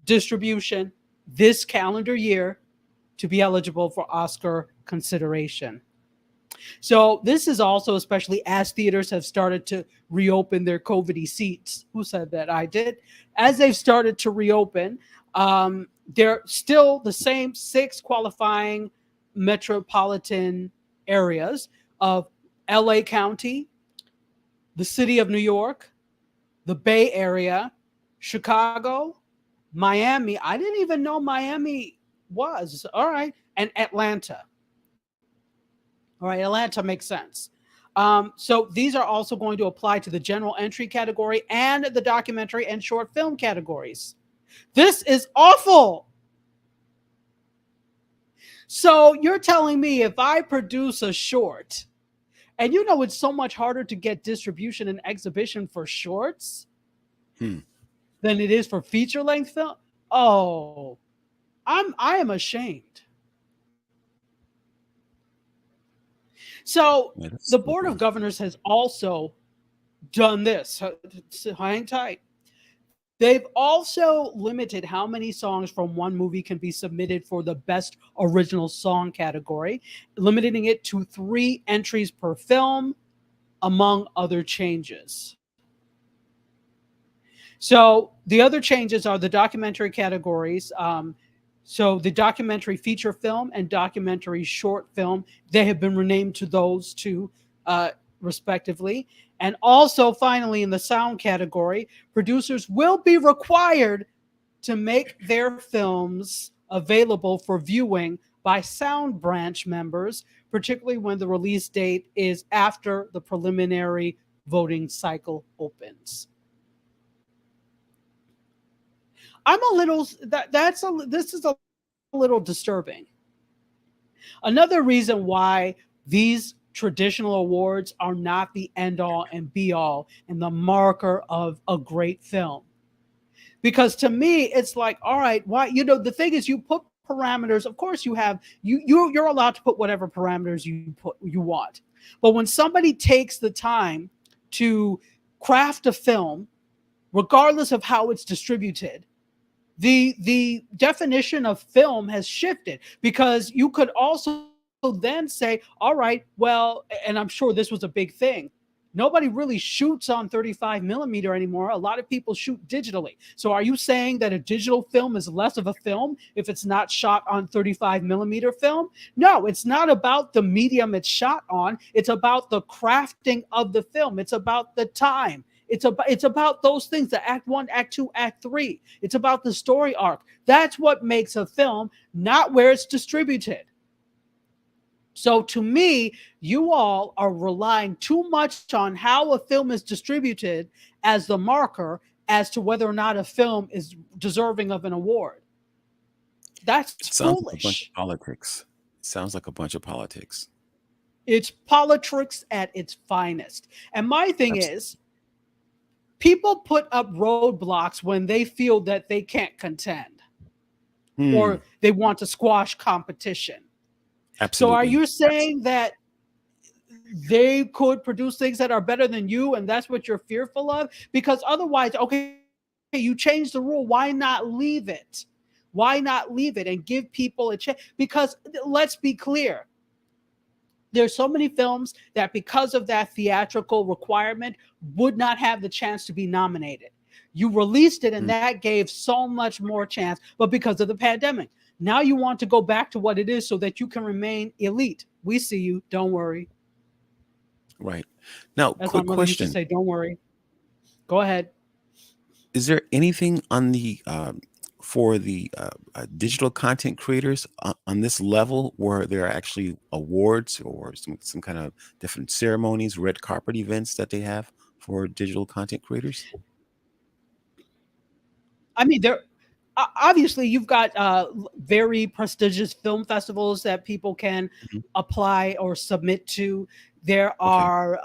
distribution this calendar year to be eligible for Oscar consideration. So this is also, especially as theaters have started to reopen their COVID seats. Who said that? I did. As they've started to reopen, they're still the same 6 qualifying metropolitan areas of LA County, the city of New York, the Bay Area, Chicago, Miami. I didn't even know Miami was. All right. And Atlanta. All right. Atlanta makes sense. So these are also going to apply to the general entry category and the documentary and short film categories. This is awful. So you're telling me if I produce a short, and you know it's so much harder to get distribution and exhibition for shorts than it is for feature length film. Oh, I am ashamed. So Yeah, that's the Board of stupid. Governors has also done this. Hang tight. They've also limited how many songs from one movie can be submitted for the Best Original Song category, limiting it to 3 entries per film, among other changes. So the other changes are the documentary categories. So the documentary feature film and documentary short film, they have been renamed to those two, uh, respectively. And also, finally, in the sound category, producers will be required to make their films available for viewing by sound branch members, particularly when the release date is after the preliminary voting cycle opens. I'm a little that that's a this is a little disturbing. Another reason why these traditional awards are not the end all and be all and the marker of a great film, because to me it's like, all right, why, the thing is, you put parameters. Of course you have, you're allowed to put whatever parameters you want, but when somebody takes the time to craft a film, regardless of how it's distributed, the definition of film has shifted, because you could also then say, all right, well, and I'm sure this was a big thing, nobody really shoots on 35 millimeter anymore. A lot of people shoot digitally. So are you saying that a digital film is less of a film if it's not shot on 35 millimeter film? No, it's not about the medium it's shot on. It's about the crafting of the film. It's about the time. It's about those things, the act one, act two, act three. It's about the story arc. That's what makes a film, not where it's distributed. So to me, you all are relying too much on how a film is distributed as the marker as to whether or not a film is deserving of an award. That's It sounds like a bunch foolish. of politics. It sounds like a bunch of politics. It's politics at its finest. And my thing Abs- is, people put up roadblocks when they feel that they can't contend Hmm, or they want to squash competition. So are absolutely. you saying that they could produce things that are better than you, and that's what you're fearful of? Because otherwise, okay, you change the rule, why not leave it? Why not leave it and give people a chance? Because let's be clear, there's so many films that, because of that theatrical requirement, would not have the chance to be nominated. You released it and Mm, that gave so much more chance, but because of the pandemic, now you want to go back to what it is so that you can remain elite. We see you, don't worry. right. Now, As my quick mother used to question. say, don't worry. Go ahead. Is there anything on the for the digital content creators on this level where there are actually awards or some kind of different ceremonies, red carpet events that they have for digital content creators? I mean, obviously you've got very prestigious film festivals that people can Mhm. apply or submit to. There Okay. are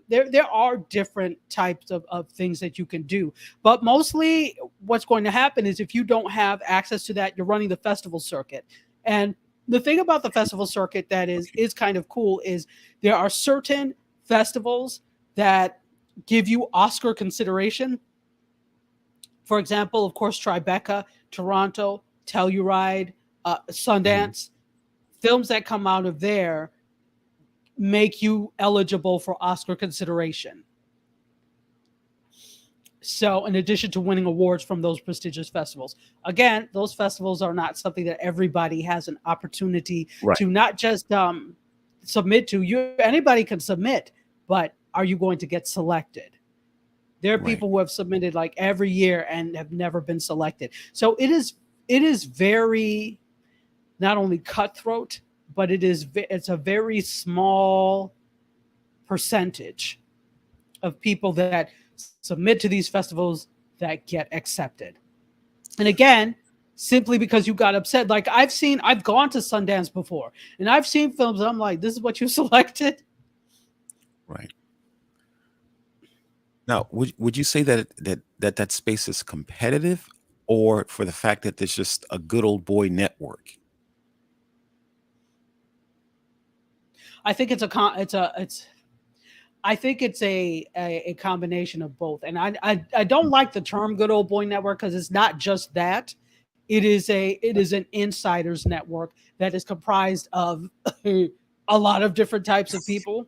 there are different types of things that you can do, but mostly what's going to happen is, if you don't have access to that, you're running the festival circuit. And the thing about the festival circuit that Okay. is kind of cool is, there are certain festivals that give you Oscar consideration. For example, of course, Tribeca, Toronto, Telluride, Hmm. Sundance. Films that come out of there make you eligible for Oscar consideration. So, in addition to winning awards from those prestigious festivals, again, those festivals are not something that everybody has an opportunity Right. to not just submit to. You Anybody can submit, but are you going to get selected? There are Right. people who have submitted like every year and have never been selected. So it is very, not only cutthroat, but it's a very small percentage of people that submit to these festivals that get accepted. And again, simply because you got upset. Like, I've gone to Sundance before, and I've seen films and I'm like, this is what you selected. Right. Now, would you say that that space is competitive, or for the fact that there's just a good old boy network? I think it's a con it's I think it's a combination of both. And I don't Mm, like the term good old boy network, because it's not just that. It is an insiders network that is comprised of a lot of different types of people.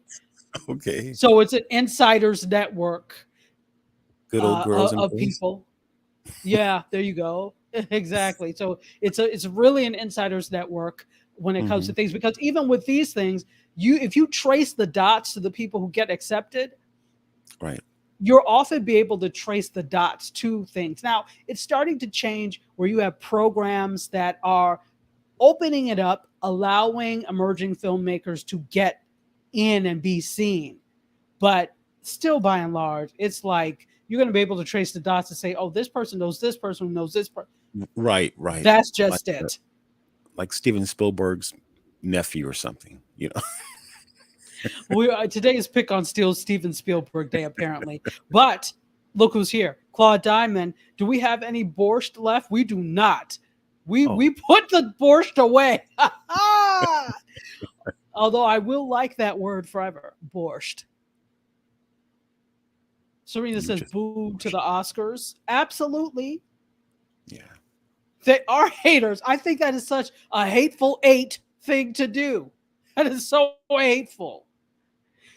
okay. So it's an insiders network Good old girls and of boys. people. Yeah, there you go. Exactly. So it's really an insider's network when it comes to Hmm. things, because even with these things, if you trace the dots to the people who get accepted, Right. you'll often be able to trace the dots to things. Now, it's starting to change where you have programs that are opening it up, allowing emerging filmmakers to get in and be seen. But still, by and large, it's like you're going to be able to trace the dots and say, oh, this person knows this person who knows this person. Right. Right. That's Like just uh, it. like Steven Spielberg's nephew or something. You know. Today is pick on Steven Spielberg Day, apparently. But look who's here. Claude Diamond. Do we have any borscht left? We do not. We Oh, we put the borscht away. Although I will like that word forever. Borscht. Serena you says just boo to the Oscars. Absolutely. yeah. They are haters. I think that is such a hateful eight thing to do. That is so hateful.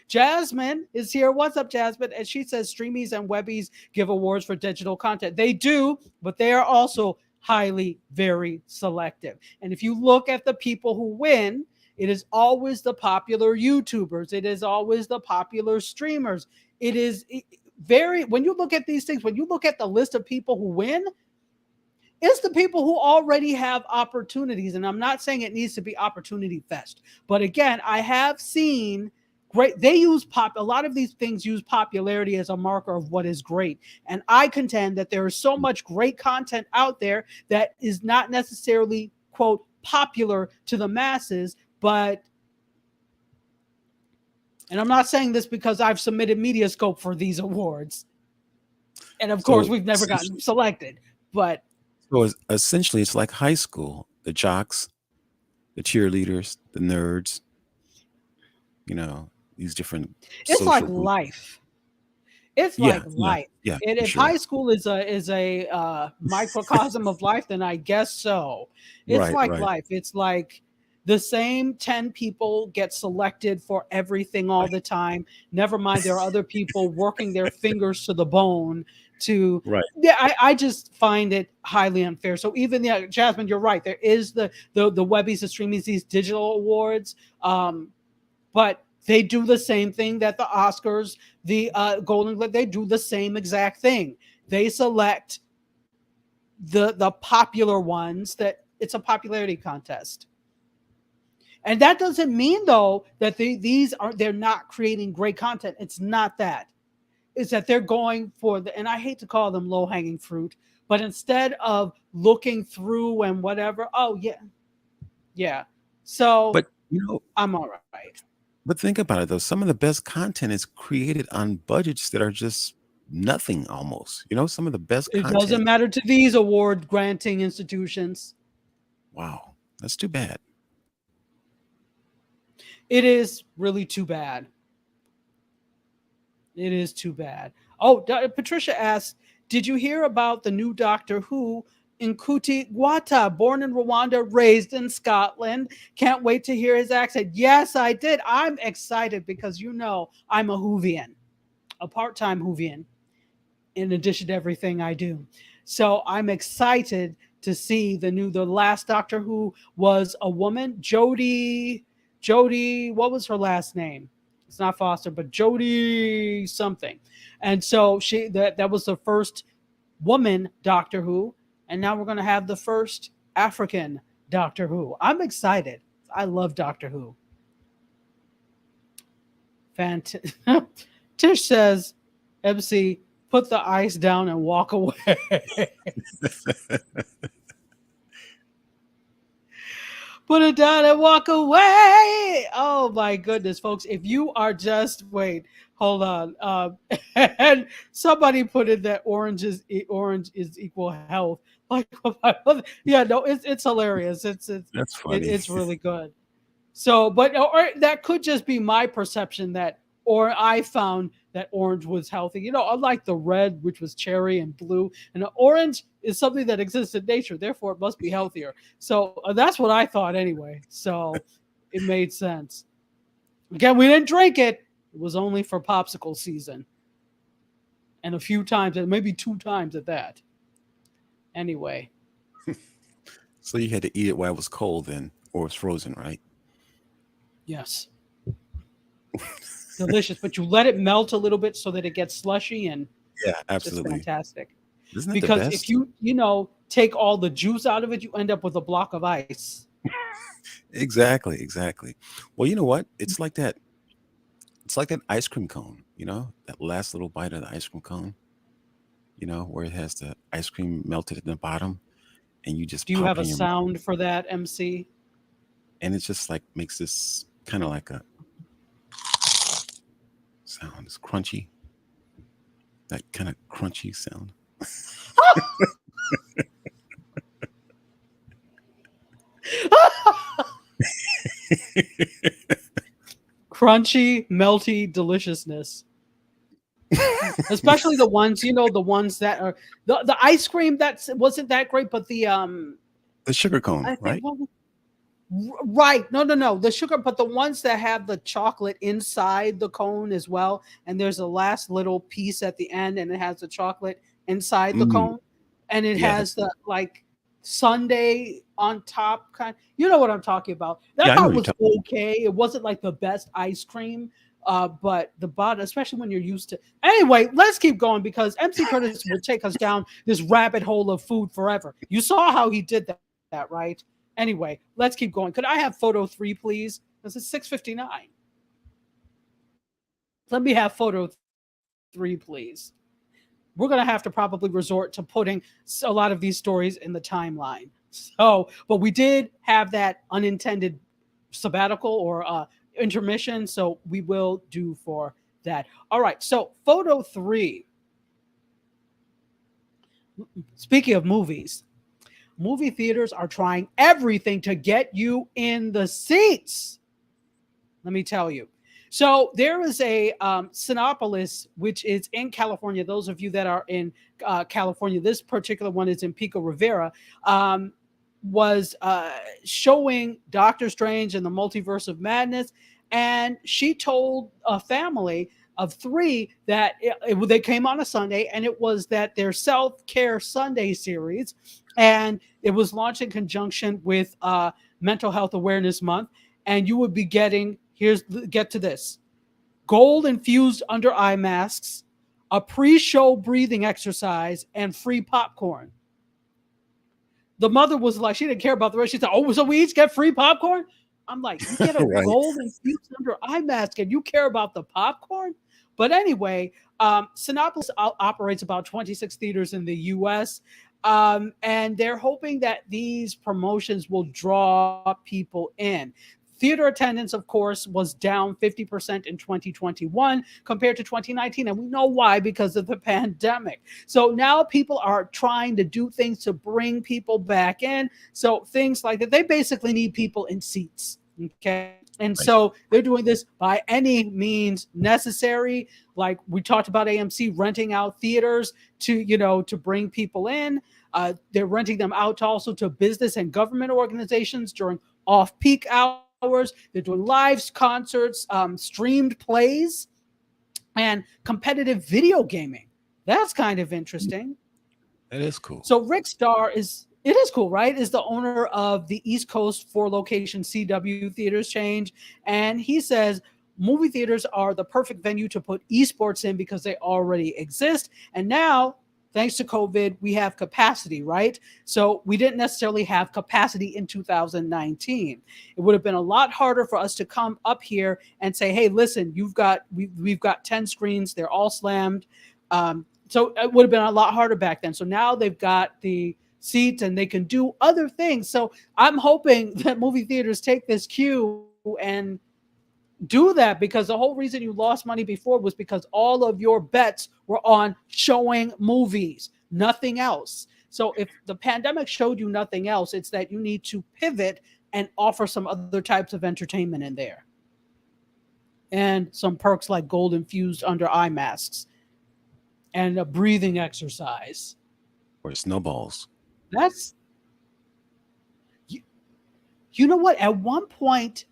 Jasmine is here. What's up, Jasmine? And she says streamies and webbies give awards for digital content. They do, but they are also highly, very selective. And if you look at the people who win, it is always the popular YouTubers. It is always the popular streamers. It is very, when you look at these things, when you look at the list of people who win, it's the people who already have opportunities. And I'm not saying it needs to be opportunity fest. But again, I have seen great, they use a lot of these things use popularity as a marker of what is great. And I contend that there is so much great content out there that is not necessarily, quote, popular to the masses, but, and I'm not saying this because I've submitted MediaScope for these awards. And of course, So we've never gotten selected, but essentially, it's like high school. The jocks, the cheerleaders, the nerds. You know, these different it's like social groups. life. It's Yeah. like Yeah. life. Yeah. And For if sure. high school is a microcosm of life, then I guess so. It's Right. like Right. life. It's like the same 10 people get selected for everything all Right. the time. Never mind, there are other people working their fingers to the bone to. Right. Yeah, I just find it highly unfair. So even, yeah, Jasmine, you're right. There is the Webbies and Streamies, these digital awards. But they do the same thing that the Oscars, the Golden Globe, they do the same exact thing. They select the popular ones. That it's a popularity contest. And that doesn't mean though that they're not creating great content. It's not that. It's that they're going for and I hate to call them low-hanging fruit, but instead of looking through and whatever, oh yeah, yeah. So But you know, I'm all right. but think about it though. Some of the best content is created on budgets that are just nothing almost. You know, some of the best It doesn't content. matter to these award granting institutions. Wow, that's too bad. It is really too bad. It is too bad. Oh, Patricia asked, did you hear about the new Doctor Who, Nkuti Gwata, born in Rwanda, raised in Scotland? Can't wait to hear his accent. Yes, I did. I'm excited because I'm a Whovian, a part-time Whovian, in addition to everything I do. So I'm excited to see the last Doctor Who was a woman, Jodie, what was her last name? It's not Foster, but Jodie something. And so that was the first woman Doctor Who, and now we're going to have the first African Doctor Who. I'm excited. I love Doctor Who. Tish says, MC, put the ice down and walk away. Put it down and walk away. Oh my goodness, folks. If you are just hold on. And somebody put in that orange is equal health. Like, yeah, no, it's hilarious. That's funny. It's really good. So, but or that could just be my perception or I found that orange was healthy. Unlike the red, which was cherry and blue, and the orange is something that exists in nature. Therefore, it must be healthier. So that's what I thought anyway. So it made sense. Again, we didn't drink it. It was only for popsicle season. And a few times, and maybe 2 times at that. Anyway. So you had to eat it while it was cold then, or it was frozen, right? Yes, delicious. But you let it melt a little bit so that it gets slushy, and Yeah, it's just absolutely. fantastic. Isn't it the Because if best? you take all the juice out of it, you end up with a block of ice. Exactly, exactly. Well, you know what? It's like that. It's like that ice cream cone, that last little bite of the ice cream cone, where it has the ice cream melted at the bottom and you just Do you pop have it a in your mouth. sound for that, MC? And it just like makes this kind of like a sound. It's crunchy, that kind of crunchy sound. Crunchy, melty deliciousness. Especially the ones that are the ice cream that wasn't that great, but The sugar cone, I think right? right. No, no, no. The sugar, but the ones that have the chocolate inside the cone as well. And there's a last little piece at the end, and it has the chocolate inside the Mm, cone. And it yeah, has the like sundae on top kind. You know what I'm talking about. That yeah, I know part what you're was talking. okay. It wasn't like the best ice cream. But the bottom, especially when you're used to. Anyway, let's keep going because MC Curtis will take us down this rabbit hole of food forever. You saw how he did that, right? Anyway, let's keep going. Could I have photo 3, please? This is 6:59. Let me have photo 3, please. We're going to have to probably resort to putting a lot of these stories in the timeline. So, but we did have that unintended sabbatical or intermission. So we will do for that. All right. So, photo 3. Speaking of movies, movie theaters are trying everything to get you in the seats. Let me tell you. So there is a Sinopolis, which is in California. Those of you that are in California, this particular one is in Pico Rivera. Was showing Doctor Strange and the Multiverse of Madness, and she told a family of 3 that they came on a Sunday, and it was that their self care Sunday series, and it was launched in conjunction with Mental Health Awareness Month, and you would be getting get to this gold infused under eye masks, a pre-show breathing exercise, and free popcorn. The mother was like, she didn't care about the rest. She said, "Oh, so we each get free popcorn." I'm like, you get a Right. gold infused under eye mask, and you care about the popcorn? But anyway, Sinopolis operates about 26 theaters in the U.S. And they're hoping that these promotions will draw people in. Theater attendance, of course, was down 50% in 2021 compared to 2019. And we know why, because of the pandemic. So now people are trying to do things to bring people back in. So things like that, they basically need people in seats. Okay. And Right. so they're doing this by any means necessary. Like we talked about AMC renting out theaters to bring people in. They're renting them out to also to business and government organizations during off-peak hours. They're doing live concerts, streamed plays, and competitive video gaming. That's kind of interesting. That is cool. So Rick Starr it is cool, right? Is the owner of the East Coast 4-location CW Theaters chain, and he says movie theaters are the perfect venue to put esports in because they already exist, and now thanks to COVID, we have capacity, right? So we didn't necessarily have capacity in 2019. It would have been a lot harder for us to come up here and say, "Hey, listen, we've got 10 screens, they're all slammed." So it would have been a lot harder back then. So now they've got the seats and they can do other things. So I'm hoping that movie theaters take this cue and do that, because the whole reason you lost money before was because all of your bets were on showing movies, nothing else. So if the pandemic showed you nothing else, it's that you need to pivot and offer some other types of entertainment in there, and some perks like gold infused under eye masks and a breathing exercise. Or snowballs. That's you, you know what? At one point,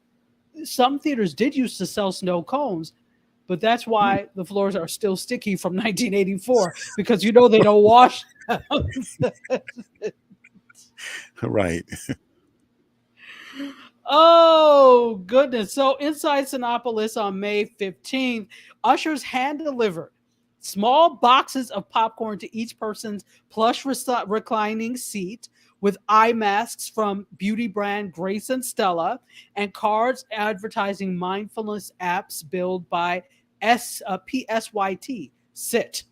some theaters did used to sell snow cones, but that's Hmm. why the floors are still sticky from 1984, because they don't wash. Right. Oh, goodness. So, inside Sinopolis on May 15th, ushers hand delivered small boxes of popcorn to each person's plush reclining seat with eye masks from beauty brand Grace and Stella and cards advertising mindfulness apps built by PSYT, SIT.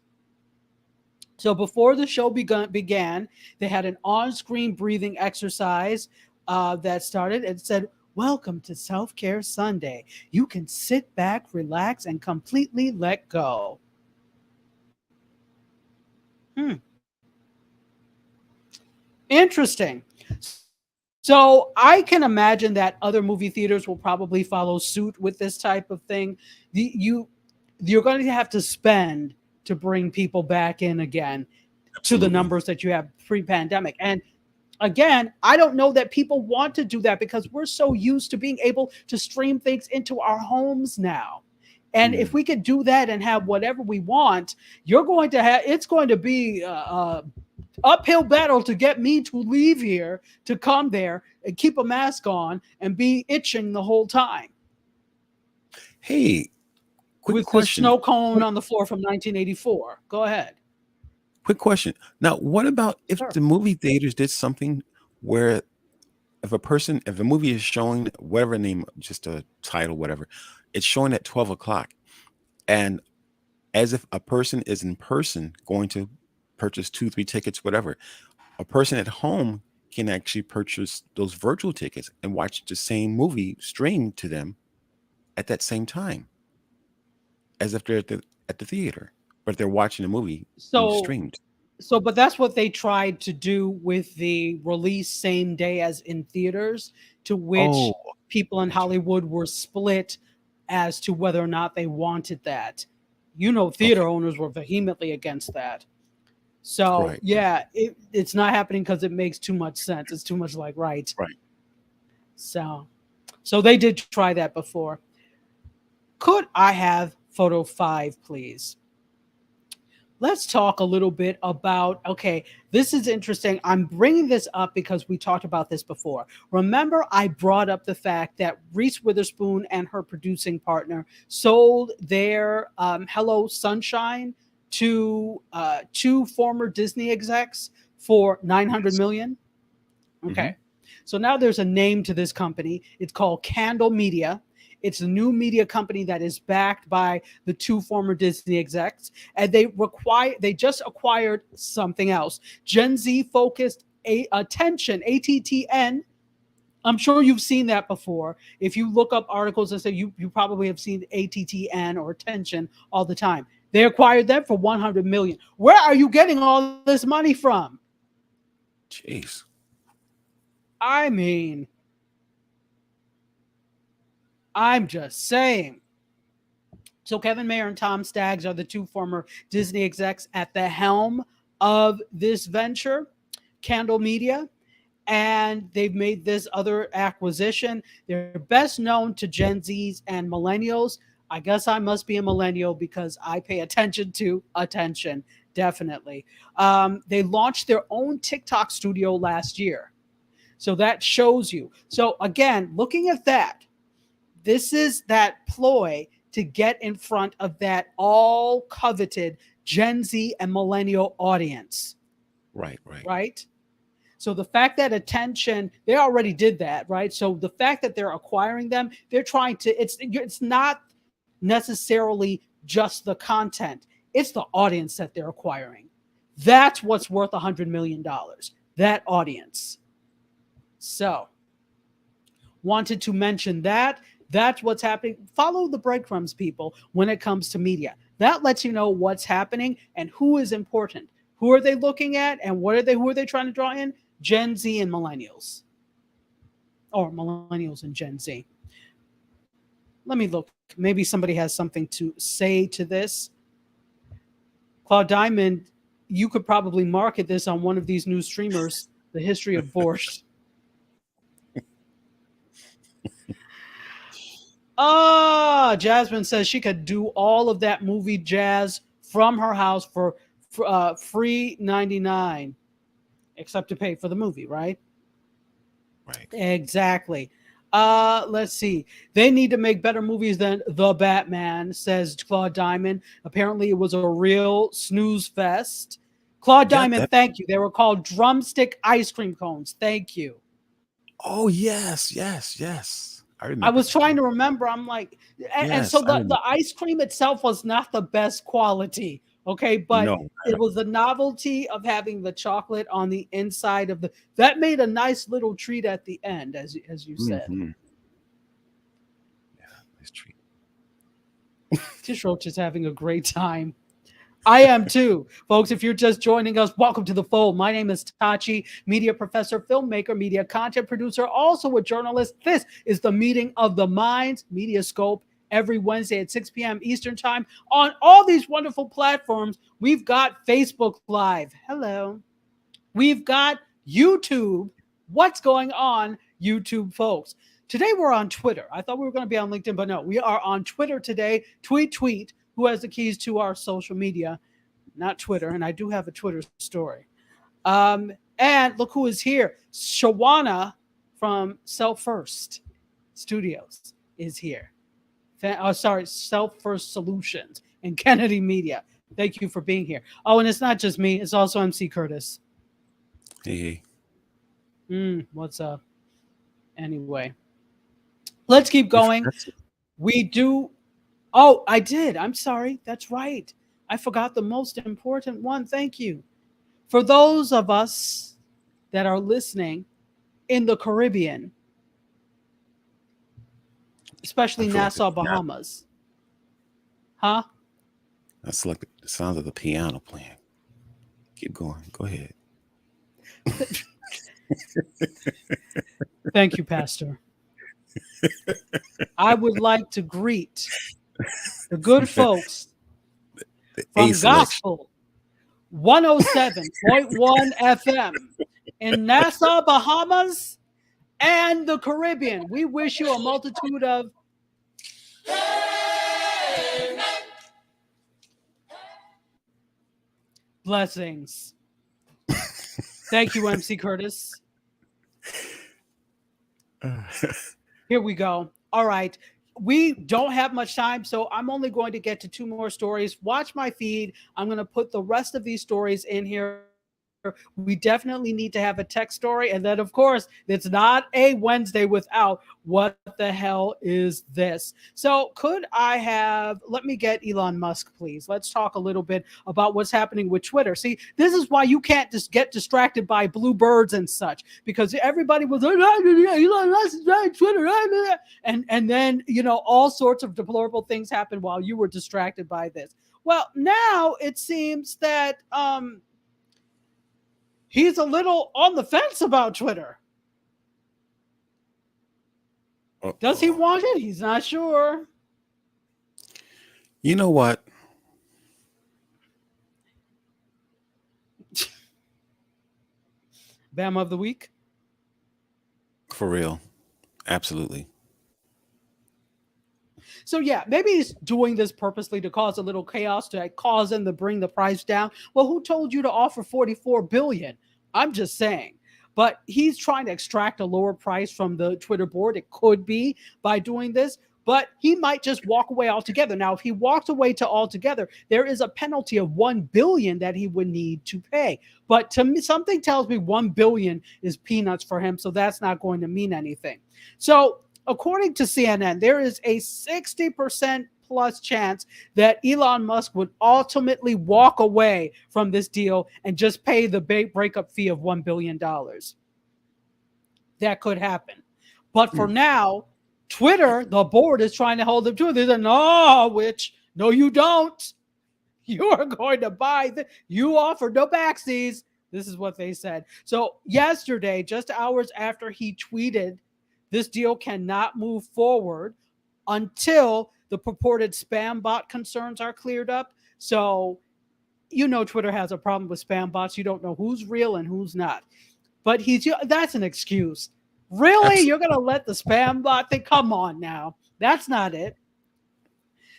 So before the show began, they had an on-screen breathing exercise that started. It said, "Welcome to Self Care Sunday. You can sit back, relax, and completely let go." Hmm. Interesting. So I can imagine that other movie theaters will probably follow suit with this type of thing. You you're going to have to spend to bring people back in again to the Absolutely. numbers that you have pre-pandemic. And again, I don't know that people want to do that because we're so used to being able to stream things into our homes now. And if Mm. we could do that and have whatever we want, you're going to have it's going to be a uphill battle to get me to leave here to come there and keep a mask on and be itching the whole time Hey, quick with this question. snow cone Quick, on the floor from 1984. Go ahead. quick question. Now, what about if Sure. the movie theaters did something where if a movie is showing whatever name, just a title, whatever, it's showing at 12 o'clock, and as if a person is in person going to purchase two, three tickets, whatever, a person at home can actually purchase those virtual tickets and watch the same movie streamed to them at that same time as if they're at the theater, but they're watching a movie being So streamed. but that's what they tried to do with the release same day as in theaters, to Oh, which people in gotcha. Hollywood were split as to whether or not they wanted that. Okay. Theater owners were vehemently against that. So, Right, right, yeah, it's not happening because it makes too much sense. It's too much like right. right. So, so they did try that before. Could I have photo 5, please? Let's talk a little bit about, okay, this is interesting. I'm bringing this up because we talked about this before. Remember, I brought up the fact that Reese Witherspoon and her producing partner sold their Hello Sunshine to two former Disney execs for 900 Yes. million. Hmm. Okay. So now there's a name to this company. It's called Candle Media. It's a new media company that is backed by the two former Disney execs, and they just acquired something else. Gen Z focused attention, ATTN. I'm sure you've seen that before. If you look up articles and say you probably have seen ATTN or attention all the time. They acquired them for 100 million. Where are you getting all this money from? Jeez. I mean, I'm just saying. So Kevin Mayer and Tom Staggs are the two former Disney execs at the helm of this venture, Candle Media, and they've made this other acquisition. They're best known to Gen Zs and millennials. I guess I must be a millennial because I pay attention to attention, definitely. They launched their own TikTok studio last year. So that shows you. So again, looking at that, this is that ploy to get in front of that all coveted Gen Z and millennial audience, Right, right, right? So the fact that attention, they already did that, right? So the fact that they're acquiring them, they're trying to, it's not necessarily just the content, it's the audience that they're acquiring. That's what's worth $100 million. That audience. So wanted to mention that. That's what's happening. Follow the breadcrumbs, people, when it comes to media. That lets you know what's happening and who is important. Who are they looking at and who are they trying to draw in? Gen Z and millennials. Or millennials and Gen Z. Let me look. Maybe somebody has something to say to this. Claude Diamond, you could probably market this on one of these new streamers, The History of Borscht. Jasmine says she could do all of that movie jazz from her house for free 99. except to pay for the movie, right? Right. Exactly. Let's see. They need to make better movies than The Batman, says Claude Diamond. Apparently, it was a real snooze fest. Claude Yeah. Diamond, thank you. They were called drumstick ice cream cones. Thank you. Oh yes, yes, yes. I I remember was that. trying to remember. I'm like, and so Yes, I the remember. ice cream itself was not the best quality. Okay, but No, not at it was the novelty of having the chocolate on the inside of the that made a nice little treat at the end, as you all. said. Yeah, nice treat. Tish Roach is having a great time. I am too. Folks, if you're just joining us, welcome to the fold. My name is Tachi, media professor, filmmaker, media content producer, also a journalist. This is the meeting of the minds, MediaScope, every Wednesday at 6 p.m. Eastern Time on all these wonderful platforms. We've got Facebook Live. Hello. We've got YouTube. What's going on, YouTube folks? Today we're on Twitter. I thought we were going to be on LinkedIn, but no, we are on Twitter today. Tweet, who has the keys to our social media, not Twitter. And I do have a Twitter story. And look who is here. Shawana from Self First Studios is here. Self First Solutions and Kennedy Media. Thank you for being here. Oh, and it's not just me, it's also MC Curtis. Hey, What's up? Anyway, let's keep you going. forgot to. We do. Oh, I did. I'm sorry. That's right. I forgot the most important one. Thank you. For those of us that are listening in the Caribbean, I especially feel like the Nassau, piano. Bahamas. Huh? That's like the sounds of the piano playing. Keep going. Go ahead. Thank you, Pastor. I would like to greet the good folks The A from selection. Gospel 107.1 FM in Nassau, Bahamas, and the Caribbean. We wish you a multitude of blessings. Thank you, MC Curtis. Here we go. All right. We don't have much time, so I'm only going to get to two more stories. Watch my feed. I'm going to put the rest of these stories in here. We definitely need to have a tech story. And then, of course, it's not a Wednesday without what the hell is this? So, could I have, let me get Elon Musk, please. Let's talk a little bit about what's happening with Twitter. See, this is why you can't just get distracted by blue birds and such, because everybody was like, Elon Musk is right, Twitter, and then, all sorts of deplorable things happen while you were distracted by this. Well, now it seems that, he's a little on the fence about Twitter. Does he want it? He's not sure. You know what? Bama of the week? For real. Absolutely. So yeah, maybe he's doing this purposely to cause a little chaos, to cause him to bring the price down. Well, who told you to offer 44 billion? I'm just saying. But he's trying to extract a lower price from the Twitter board. It could be by doing this, but he might just walk away altogether. Now, if he walks away to altogether, there is a penalty of 1 billion that he would need to pay. But to me, something tells me 1 billion is peanuts for him, so that's not going to mean anything. So, according to CNN, there is a 60% plus chance that Elon Musk would ultimately walk away from this deal and just pay the breakup fee of $1 billion. That could happen. But for now, Twitter, the board is trying to hold him to it. They're like, no, you don't. You are going to buy you offered no backsies. This is what they said. So yesterday, just hours after he tweeted, this deal cannot move forward until the purported spam bot concerns are cleared up. So, Twitter has a problem with spam bots. You don't know who's real and who's not. But that's an excuse. Really? Absolutely. You're going to let the spam bot think? Come on now. That's not it.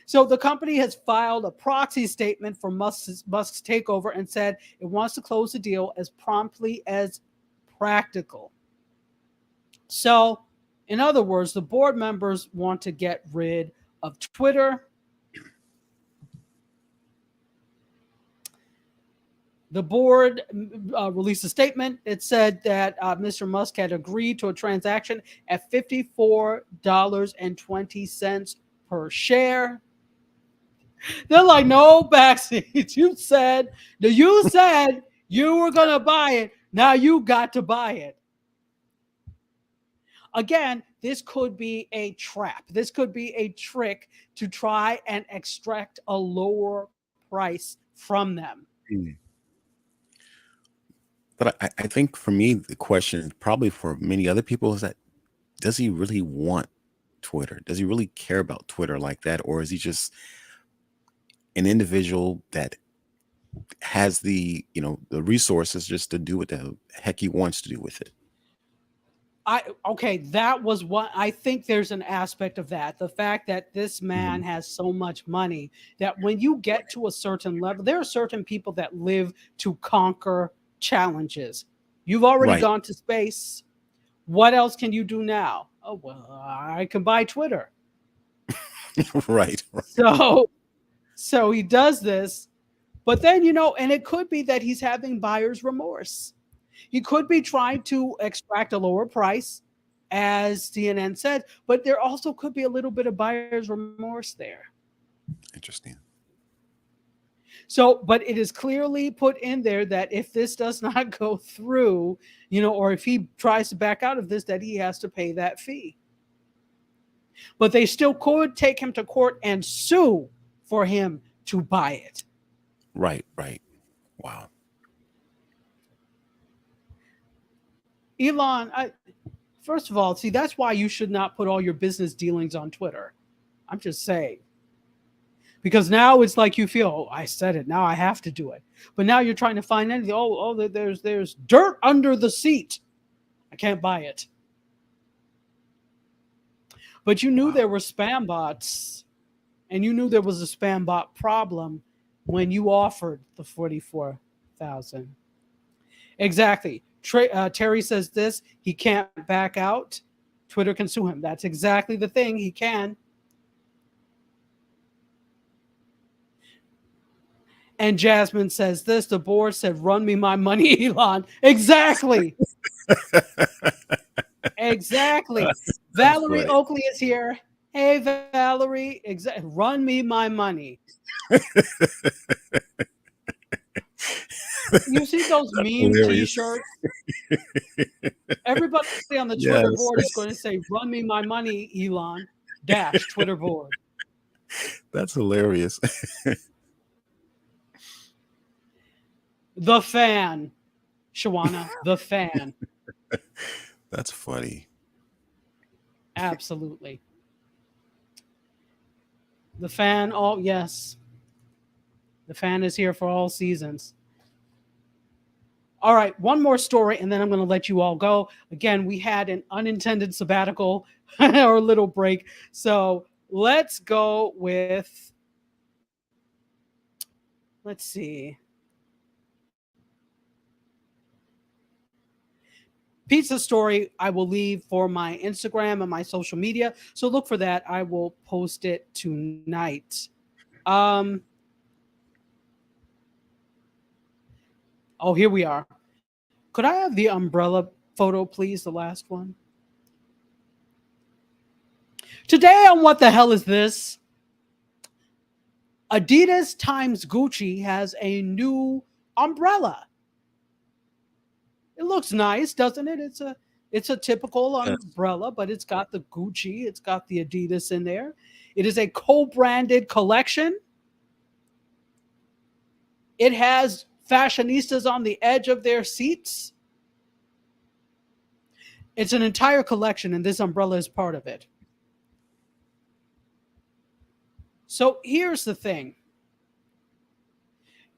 So the company has filed a proxy statement for Musk's takeover and said it wants to close the deal as promptly as practical. So, in other words, the board members want to get rid of Twitter. The board released a statement. It said that Mr. Musk had agreed to a transaction at $54.20 per share. They're like, no backseat. You said you were going to buy it. Now you got to buy it. Again, this could be a trap. This could be a trick to try and extract a lower price from them. Mm. But I think for me, the question, probably for many other people, is that does he really want Twitter? Does he really care about Twitter like that? Or is he just an individual that has the resources just to do what the heck he wants to do with it? That was what I think. There's an aspect of that. The fact that this man has so much money that when you get to a certain level, there are certain people that live to conquer challenges. You've already gone to space. What else can you do now? Oh, well, I can buy Twitter. Right. So he does this, but then, and it could be that he's having buyer's remorse. He could be trying to extract a lower price, as CNN said, but there also could be a little bit of buyer's remorse there. Interesting. So, but it is clearly put in there that if this does not go through, or if he tries to back out of this, that he has to pay that fee. But they still could take him to court and sue for him to buy it. Right. Wow. Elon, first of all, see, that's why you should not put all your business dealings on Twitter. I'm just saying. Because now it's like you feel, oh, I said it, now I have to do it. But now you're trying to find anything. There's dirt under the seat. I can't buy it. But you knew there were spam bots, and you knew there was a spam bot problem when you offered the 44,000. Exactly. Terry says this, he can't back out. Twitter can sue him. That's exactly the thing. He can. And Jasmine says this, the board said, run me my money, Elon. Exactly. Exactly. Valerie right. Oakley is here. Hey, Valerie. Run me my money. You see those meme hilarious. T-shirts? Everybody on the Twitter board is going to say, run me my money, Elon. Dash Twitter board. That's hilarious. The fan, Shawana, the fan. That's funny. Absolutely. The fan, oh, yes. The fan is here for all seasons. All right, one more story, and then I'm going to let you all go. Again, we had an unintended sabbatical or a little break. So let's go with, let's see. Pizza story I will leave for my Instagram and my social media. So look for that. I will post it tonight. Oh, here we are. Could I have the umbrella photo, please? The last one. Today on What the Hell Is This? Adidas times Gucci has a new umbrella. It looks nice, doesn't it? It's a typical umbrella, but it's got the Gucci, it's got the Adidas in there. It is a co-branded collection. It has fashionistas on the edge of their seats. It's an entire collection, and this umbrella is part of it. So here's the thing.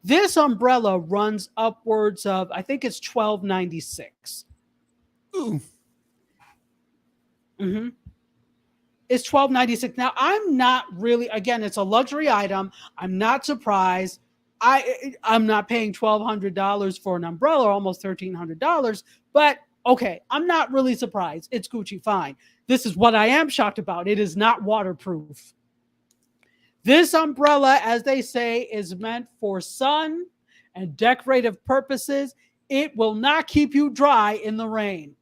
This umbrella runs upwards of, I think it's $12.96. Ooh. Mm-hmm. It's $12.96. Now, I'm not really, again, it's a luxury item. I'm not surprised. I'm not paying $1,200 for an umbrella, almost $1,300. But okay, I'm not really surprised. It's Gucci, fine. This is what I am shocked about. It is not waterproof. This umbrella, as they say, is meant for sun and decorative purposes. It will not keep you dry in the rain.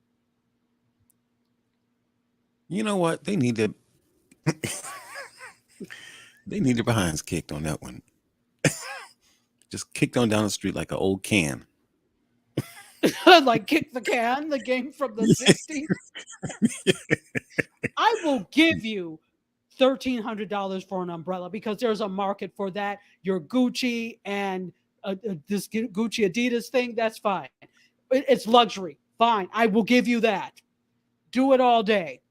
You know what? They need to they need their behinds kicked on that one. Just kicked on down the street like an old can. Like Kick the Can, the game from the 60s. I will give you $1,300 for an umbrella because there's a market for that. Your Gucci and this Gucci Adidas thing, that's fine. It's luxury. Fine. I will give you that. Do it all day.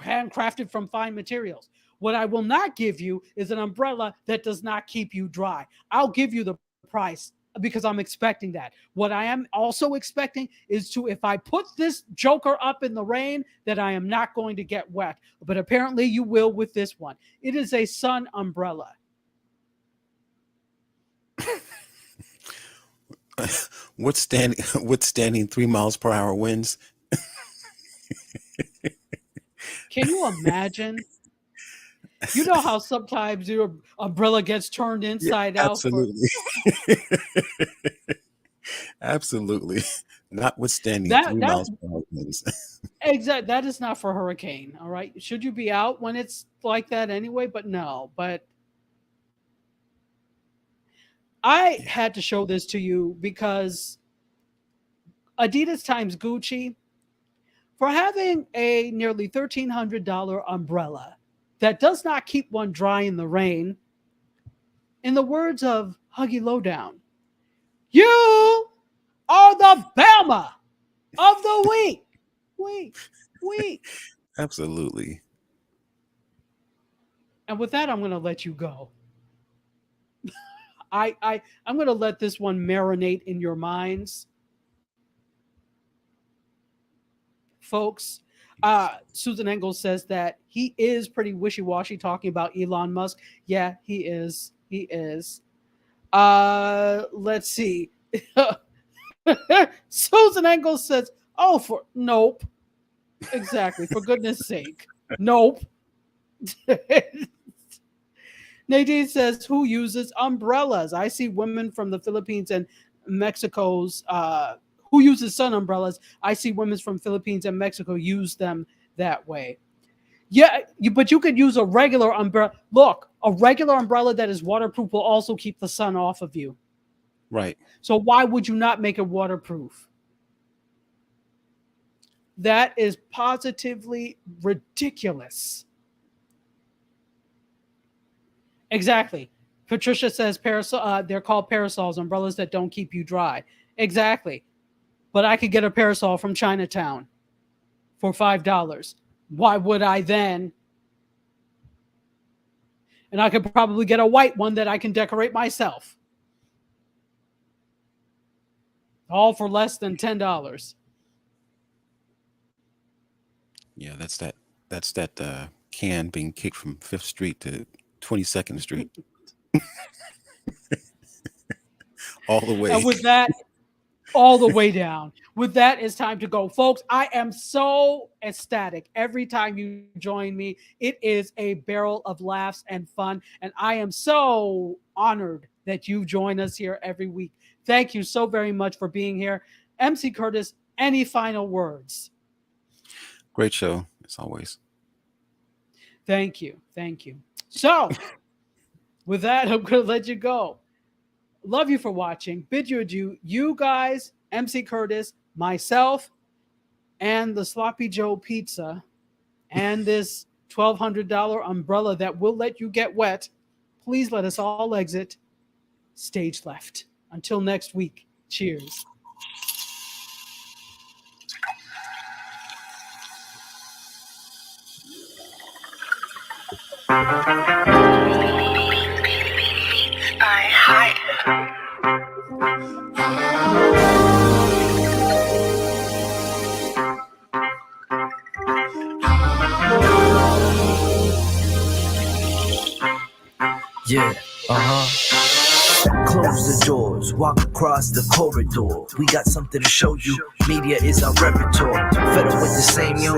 Handcrafted from fine materials. What I will not give you is an umbrella that does not keep you dry. I'll give you the price because I'm expecting that. What I am also expecting is to, if I put this joker up in the rain, that I am not going to get wet. But apparently you will with this one. It is a sun umbrella. Withstanding 3 miles per hour winds. Can you imagine? You know how sometimes your umbrella gets turned inside out? Absolutely. Absolutely. Notwithstanding 3 miles per hour winds. Exactly. That is not for hurricane. All right. Should you be out when it's like that anyway? But no. But I had to show this to you because Adidas times Gucci, for having a nearly $1,300 umbrella that does not keep one dry in the rain, in the words of Huggy Lowdown, you are the Bama of the week. Week. Absolutely. And with that, I'm going to let you go. I'm going to let this one marinate in your minds. Folks, Susan Engels says that he is pretty wishy-washy talking about Elon Musk. Yeah, he is. Let's see. Susan Engels says, nope. Exactly. For goodness sake. Nope. Nadine says, who uses umbrellas? I see women from the Philippines and Mexico's who uses sun umbrellas. I see women from Philippines and Mexico use them that way. Yeah, but you could use a regular umbrella. Look, a regular umbrella that is waterproof will also keep the sun off of you. Right. So why would you not make it waterproof? That is positively ridiculous. Exactly. Patricia says they're called parasols, umbrellas that don't keep you dry. Exactly. But I could get a parasol from Chinatown for $5. Why would I then? And I could probably get a white one that I can decorate myself. All for less than $10. Yeah, that's that can being kicked from 5th Street to 22nd Street. All the way. And with that, all the way down. With that, it's time to go. Folks, I am so ecstatic every time you join me. It is a barrel of laughs and fun. And I am so honored that you join us here every week. Thank you so very much for being here. MC Curtis, any final words? Great show, as always. Thank you. So, with that, I'm going to let you go. Love you for watching. Bid you adieu. You guys, MC Curtis, myself, and the Sloppy Joe Pizza, and this $1,200 umbrella that will let you get wet. Please let us all exit stage left. Until next week, cheers. Yeah, Close the doors, walk across the corridor. We got something to show you. Media is our repertoire. Fed up with the same news,